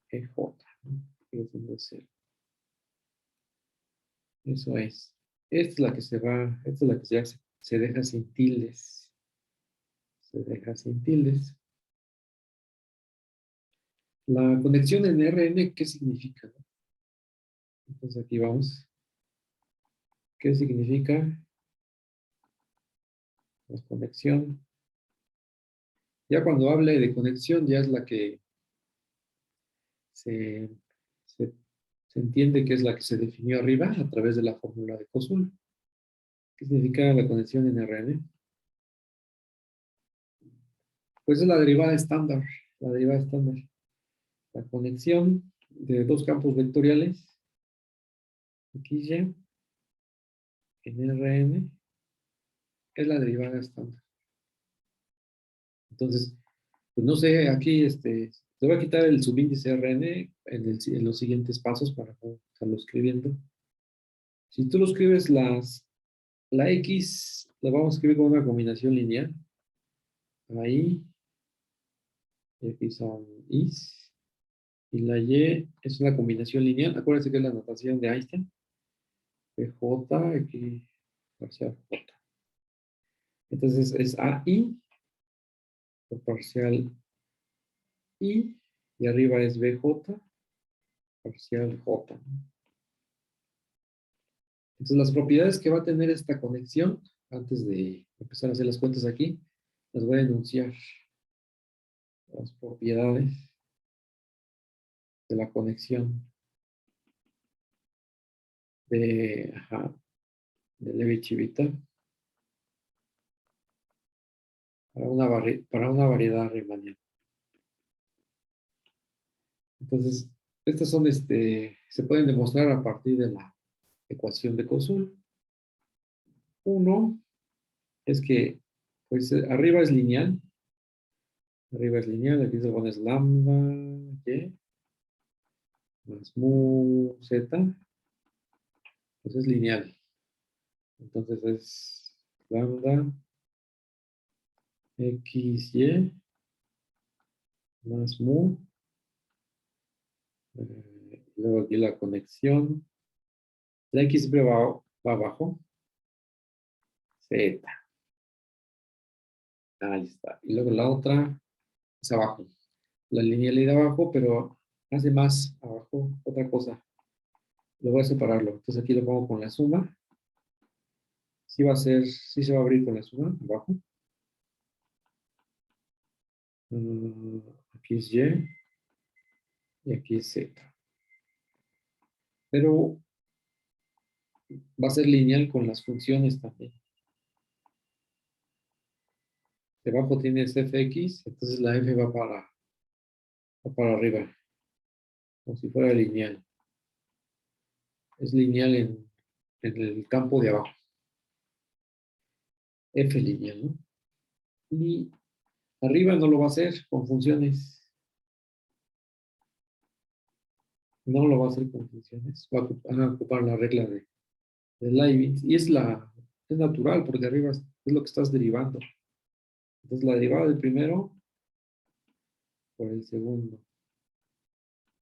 [SPEAKER 1] EJ, ¿no? Sigue siendo cero. Eso es. Esta es la que se va, esta es la que ya se deja sin tildes. Se deja sin tildes. La conexión en Rn, ¿qué significa? Entonces aquí vamos. ¿Qué significa la conexión? Ya cuando hable de conexión, ya es la que se, se, se entiende que es la que se definió arriba a través de la fórmula de Kosul. ¿Qué significa la conexión en Rn? Pues es la derivada estándar. La derivada estándar. La conexión de dos campos vectoriales, XY, en Rn, es la derivada estándar. Entonces, pues no sé, aquí te voy a quitar el subíndice Rn en los siguientes pasos para no estarlo escribiendo. Si tú lo escribes la X, la vamos a escribir con una combinación lineal. Ahí, X son Is. Y la Y es una combinación lineal. Acuérdense que es la notación de Einstein. PJ, X, parcial J. Entonces es AI, por parcial I, y arriba es BJ, parcial J. Entonces las propiedades que va a tener esta conexión, antes de empezar a hacer las cuentas aquí, las voy a enunciar. Las propiedades de la conexión de Levi-Civita para una variedad riemanniana. Entonces, estas son, se pueden demostrar a partir de la ecuación de Kosul. Uno es que, pues, arriba es lineal. Arriba es lineal, aquí se pone lambda y más mu z, pues es lineal. Entonces es lambda xy más mu. Luego aquí la conexión. La x siempre va abajo. Z. Ahí está. Y luego la otra es abajo. La linealidad abajo, pero hace más abajo otra cosa. Lo voy a separarlo. Entonces aquí lo pongo con la suma. Sí va a ser, sí se va a abrir con la suma abajo. Aquí es Y y aquí es Z. Pero va a ser lineal con las funciones también. Debajo tienes fx, entonces la f va para arriba, como si fuera lineal. Es lineal en el campo de abajo. F lineal, ¿no? Y arriba no lo va a hacer con funciones. No lo va a hacer con funciones. Van a ocupar la regla de Leibniz. Y es natural, porque arriba es lo que estás derivando. Entonces la derivada del primero por el segundo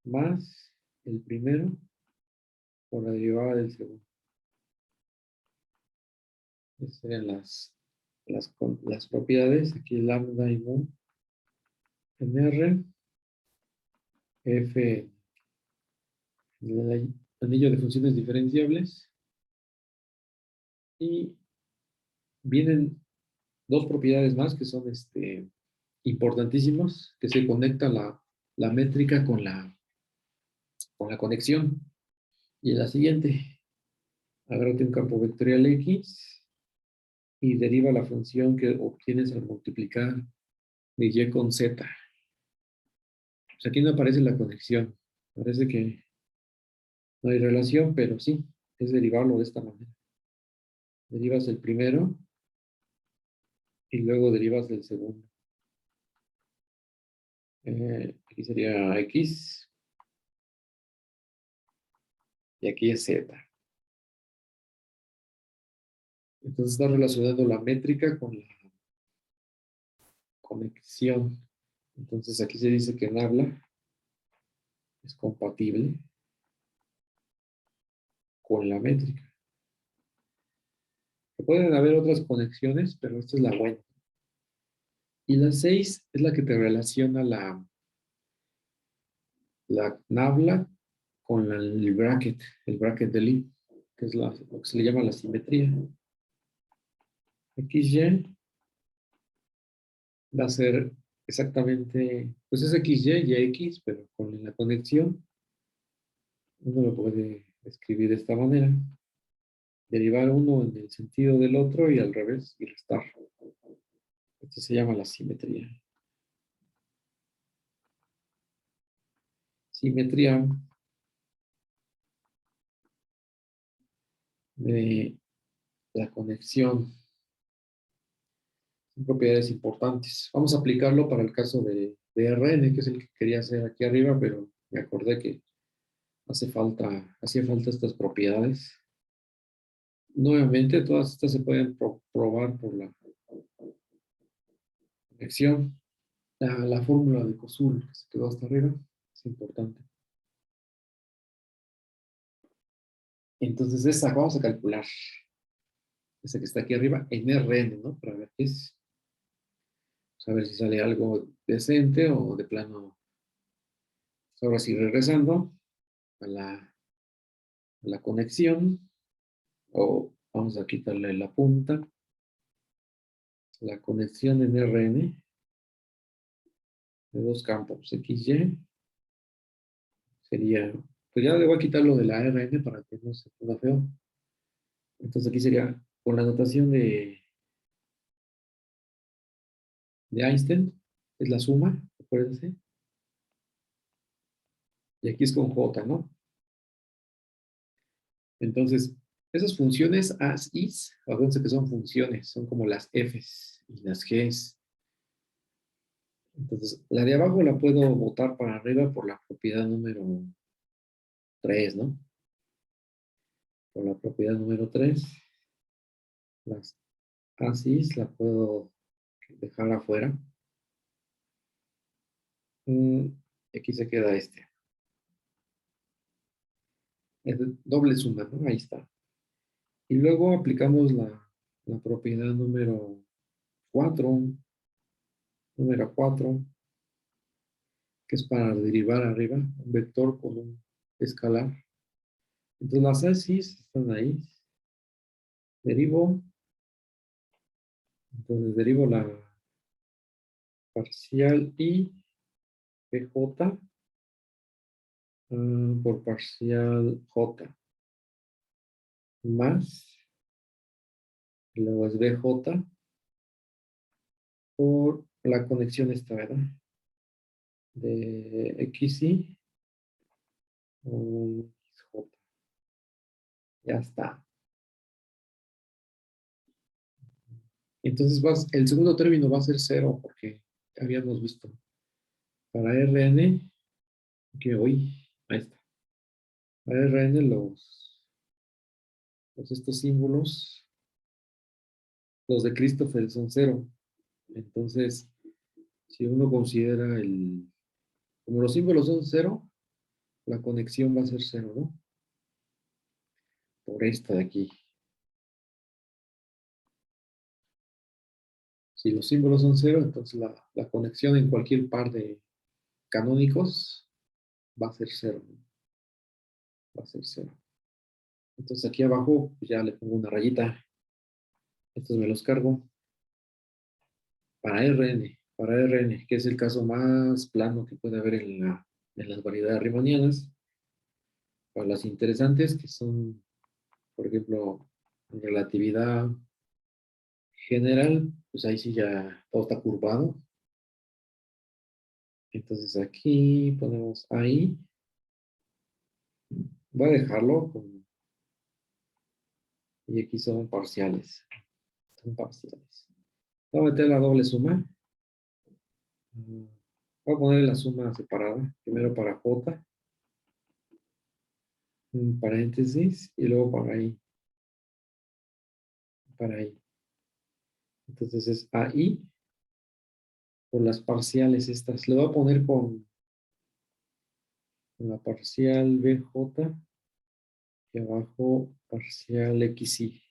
[SPEAKER 1] más el primero por la derivada del segundo. Esas serían las propiedades. Aquí lambda y mu en R. F en el anillo de funciones diferenciables. Y vienen dos propiedades más que son importantísimos, que se conecta la métrica con la conexión. Y la siguiente, agárrate un campo vectorial X y deriva la función que obtienes al multiplicar de Y con Z. Pues aquí no aparece la conexión. Parece que no hay relación, pero sí, es derivarlo de esta manera. Derivas del primero y luego derivas del segundo. Aquí sería X y aquí es Z. Entonces está relacionando la métrica con la conexión. Entonces aquí se dice que Nabla es compatible con la métrica. Que pueden haber otras conexiones, pero esta es la buena. Y la 6 es la que te relaciona la Nabla con el bracket de Lie, que es lo que se le llama la simetría. XY va a ser exactamente, pues es XY y X, pero con la conexión uno lo puede escribir de esta manera. Derivar uno en el sentido del otro y al revés y restar. Esto se llama la simetría. Simetría de la conexión. Son propiedades importantes. Vamos a aplicarlo para el caso de Rn, que es el que quería hacer aquí arriba, pero me acordé que hacía falta estas propiedades. Nuevamente, todas estas se pueden probar por la conexión. La fórmula de Kosul, que se quedó hasta arriba, es importante. Entonces, esa vamos a calcular. Esa que está aquí arriba, en Rn, ¿no? Para ver qué es. Vamos a ver si sale algo decente o de plano. Ahora sí, regresando a la conexión, o vamos a quitarle la punta. La conexión en Rn de dos campos, XY, sería, pues ya le voy a quitar lo de la Rn para que no se ponga feo. Entonces aquí sería con la notación de Einstein, es la suma, acuérdense. Y aquí es con J, ¿no? Entonces, esas funciones as, is, acuérdense que son funciones, son como las f's y las g's. Entonces, la de abajo la puedo botar para arriba por la propiedad número 3, ¿no? Por la propiedad número 3. Las asis la puedo dejar afuera. Aquí se queda este. Es doble suma, ¿no? Ahí está. Y luego aplicamos la propiedad número 4, que es para derivar arriba un vector con un escalar. Entonces las asis están ahí. Derivo. Entonces derivo la parcial I de J por parcial J más, luego es BJ por la conexión esta, ¿verdad? De XY con XJ. Ya está. Entonces el segundo término va a ser 0 porque habíamos visto para Rn que hoy, ahí está. Para Rn estos símbolos, los de Christoffel son 0. Entonces, si uno considera como los símbolos son 0, la conexión va a ser 0, ¿no? por esta de aquí. Si los símbolos son cero, entonces la conexión en cualquier par de canónicos va a ser cero, ¿no? Va a ser cero. Entonces aquí abajo pues ya le pongo una rayita. Estos me los cargo para Rn, que es el caso más plano que puede haber en las variedades riemannianas. Para las interesantes, que son, por ejemplo, relatividad general, pues ahí sí ya todo está curvado. Entonces aquí ponemos ahí. Voy a dejarlo y aquí son parciales. Son parciales. Voy a meter la doble suma. Voy a poner la suma separada. Primero para J, un paréntesis, y luego para ahí. Para ahí. Entonces es ahí por las parciales estas. Le voy a poner con la parcial BJ y abajo parcial XY.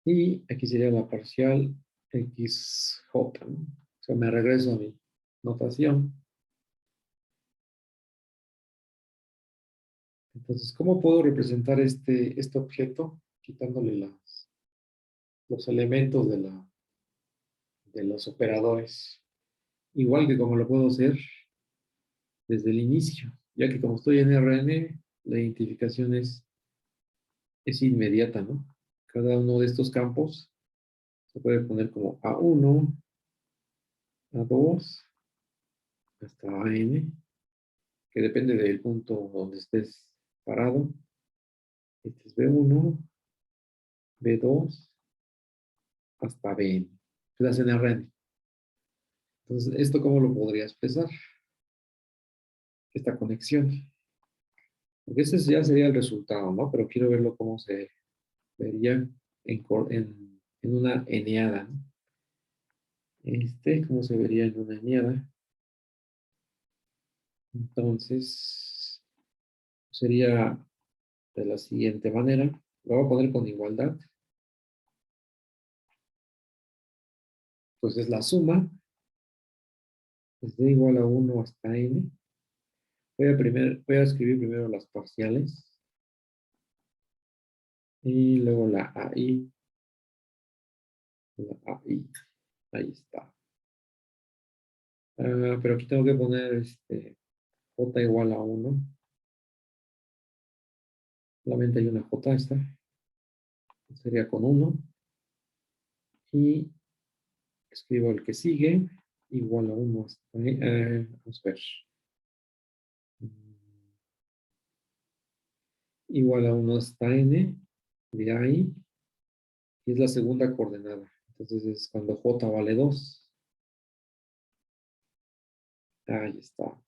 [SPEAKER 1] Y aquí sería la parcial XJ, ¿no? O sea, me regreso a mi notación. Entonces, ¿cómo puedo representar este objeto? Quitándole los elementos de los operadores. Igual que como lo puedo hacer desde el inicio, ya que como estoy en Rn, la identificación es inmediata, ¿no? Cada uno de estos campos se puede poner como A1, A2, hasta AN, que depende del punto donde estés parado. Este es B1, B2, hasta Bn. Quedas en Rn. Entonces, ¿esto cómo lo podría expresar? Esta conexión. Porque ese ya sería el resultado, ¿no? Pero quiero verlo cómo se vería en una eneada, ¿no? Cómo se vería en una eneada. Entonces, sería de la siguiente manera. Lo voy a poner con igualdad. Pues es la suma. Es de igual a 1 hasta n. Voy a escribir primero las parciales. Y luego la AI. La AI. Ahí está. Pero aquí tengo que poner J igual a 1. Solamente hay una J esta. Sería con 1. Y escribo el que sigue. Igual a 1 hasta ahí. Vamos a ver. Igual a 1 hasta n. De ahí. Y es la segunda coordenada. Entonces es cuando J vale 2. Ahí está.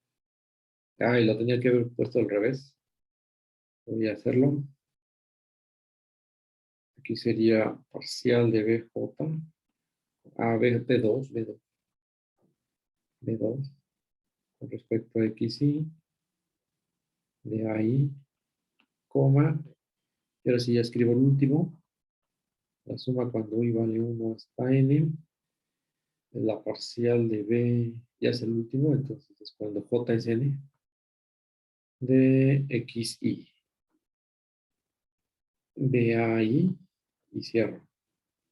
[SPEAKER 1] Y lo tenía que haber puesto al revés. Voy a hacerlo. Aquí sería parcial de BJ. B2, B2. B2. Con respecto a XY. De ahí. Coma. Y ahora sí ya escribo el último. La suma cuando y vale 1 hasta n. La parcial de B ya es el último. Entonces es cuando J es n. De XY. De ahí. Y cierro.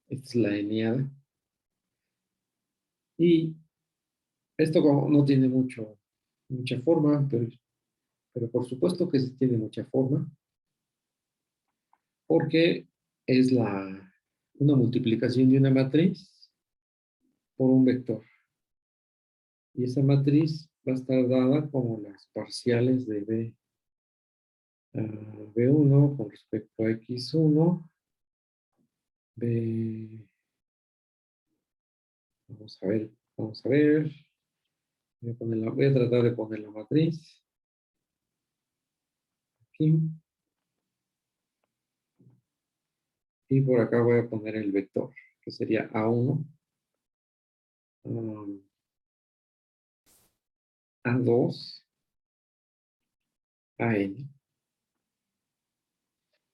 [SPEAKER 1] Esta es la eneada. Y esto como no tiene mucha forma, pero por supuesto que sí tiene mucha forma, porque es una multiplicación de una matriz por un vector. Y esa matriz va a estar dada como las parciales de B1 con respecto a X1, B... Vamos a ver. Voy a tratar de poner la matriz aquí. Y por acá voy a poner el vector, que sería A1, A2, AN.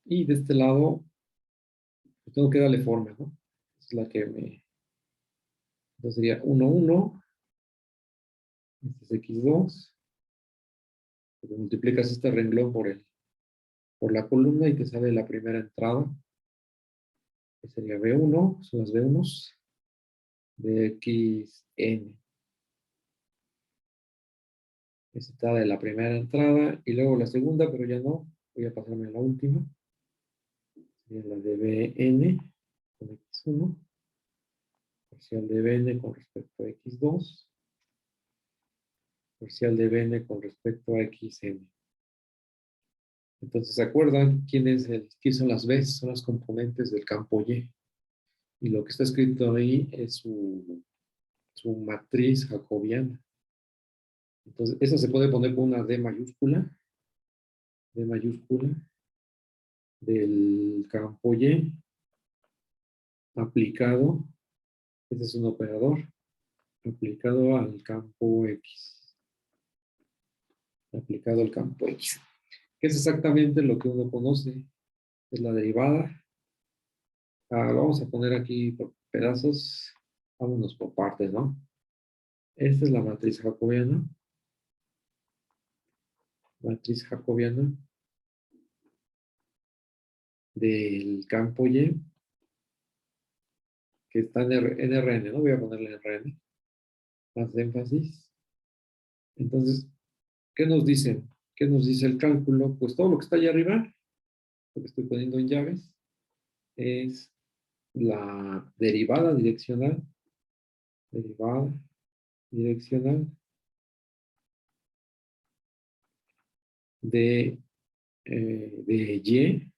[SPEAKER 1] Y de este lado, pues tengo que darle forma, ¿no? Es la que me... Entonces sería 1, 1. Este es x2. Porque multiplicas este renglón por la columna y te sale la primera entrada, que sería B1, son las B1s de xn. Esta está de la primera entrada y luego la segunda, pero ya no. Voy a pasarme a la última. Sería la de Bn con x1, parcial de Bn con respecto a x2, parcial de Bn con respecto a xn. Entonces, ¿se acuerdan quién son las B's? Son las componentes del campo Y. Y lo que está escrito ahí es su matriz jacobiana. Entonces, esa se puede poner con una D mayúscula del campo Y aplicado, este es un operador, aplicado al campo X, aplicado al campo X, que es exactamente lo que uno conoce, es la derivada. Vamos a poner aquí por pedazos, vámonos por partes, ¿no? Esta es la matriz jacobiana del campo Y, que está en Rn, ¿no? Voy a ponerle Rn, más de énfasis. Entonces, ¿qué nos dicen? ¿Qué nos dice el cálculo? Pues todo lo que está allá arriba, lo que estoy poniendo en llaves, es la derivada direccional de, de Y,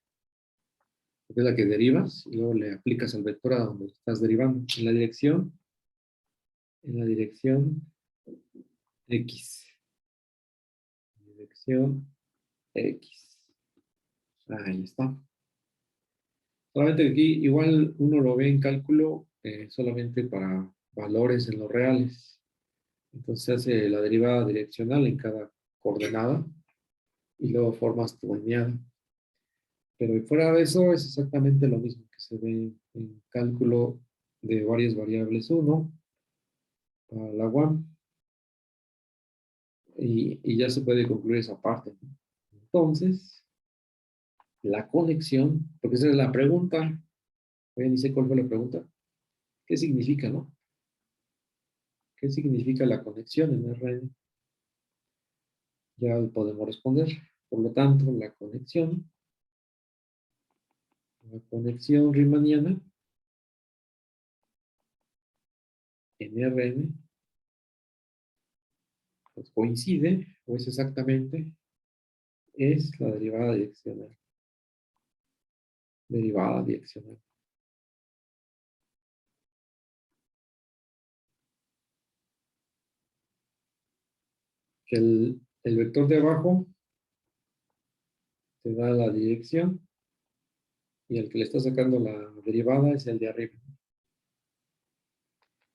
[SPEAKER 1] que es la que derivas, y luego le aplicas el vector a donde estás derivando, en la dirección X. Dirección X. Ahí está. Solamente que aquí igual uno lo ve en cálculo solamente para valores en los reales. Entonces se hace la derivada direccional en cada coordenada y luego formas tu lineal. Pero fuera de eso es exactamente lo mismo que se ve en cálculo de varias variables 1 para la UAM y ya se puede concluir esa parte, ¿no? Entonces, la conexión, porque esa es la pregunta, oye, ni sé cuál fue la pregunta, ¿qué significa, no? ¿Qué significa la conexión en RN? Ya podemos responder. Por lo tanto, la conexión riemanniana en Rn pues coincide, o es exactamente, es la derivada direccional. Derivada direccional. Que el vector de abajo te da la dirección y el que le está sacando la derivada es el de arriba.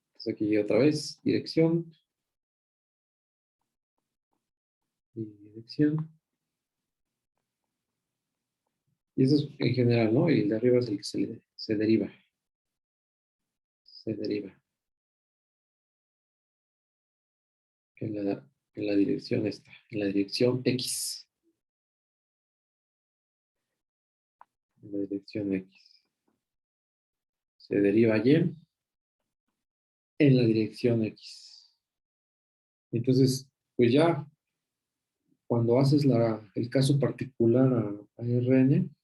[SPEAKER 1] Entonces aquí otra vez, dirección y dirección. Y eso es en general, ¿no? Y el de arriba es el que se deriva. Se deriva. En la dirección esta, en la dirección X. En la dirección X. Se deriva Y en la dirección X. Entonces, pues ya cuando haces el caso particular a Rn,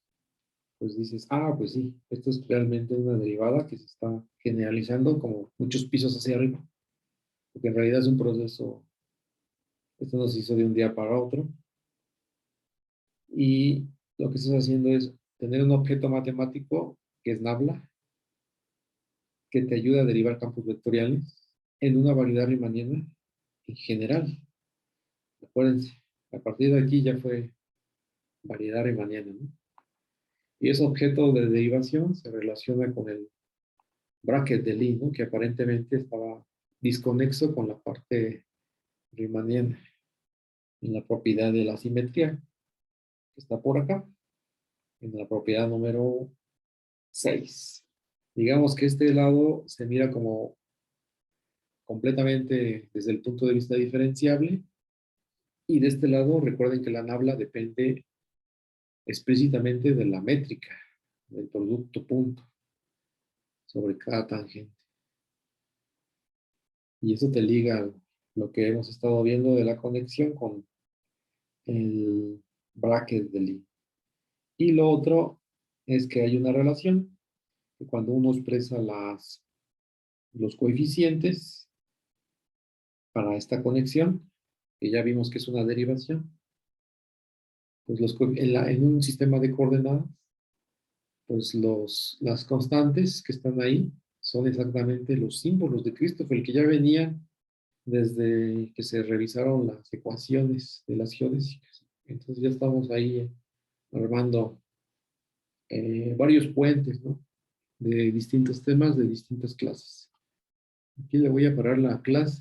[SPEAKER 1] pues dices, pues sí, esto es realmente una derivada que se está generalizando como muchos pisos hacia arriba, porque en realidad es un proceso, esto no se hizo de un día para otro, y lo que estás haciendo es tener un objeto matemático que es Nabla, que te ayuda a derivar campos vectoriales en una variedad riemanniana en general. Acuérdense, a partir de aquí ya fue variedad riemanniana, ¿no? Y ese objeto de derivación se relaciona con el bracket de Lie, ¿no? Que aparentemente estaba disconexo con la parte riemanniana en la propiedad de la simetría, que está por acá. en la propiedad número 6. Digamos que este lado se mira como completamente desde el punto de vista diferenciable, y de este lado recuerden que la nabla depende explícitamente de la métrica, del producto punto sobre cada tangente. Y eso te liga a lo que hemos estado viendo de la conexión con el bracket de Lie. Y lo otro es que hay una relación que cuando uno expresa los coeficientes para esta conexión, que ya vimos que es una derivación, pues en un sistema de coordenadas, pues las constantes que están ahí son exactamente los símbolos de Christoffel, que ya venían desde que se revisaron las ecuaciones de las geodésicas. Entonces ya estamos ahí armando varios puentes, ¿no? De distintos temas, de distintas clases. Aquí le voy a parar la clase.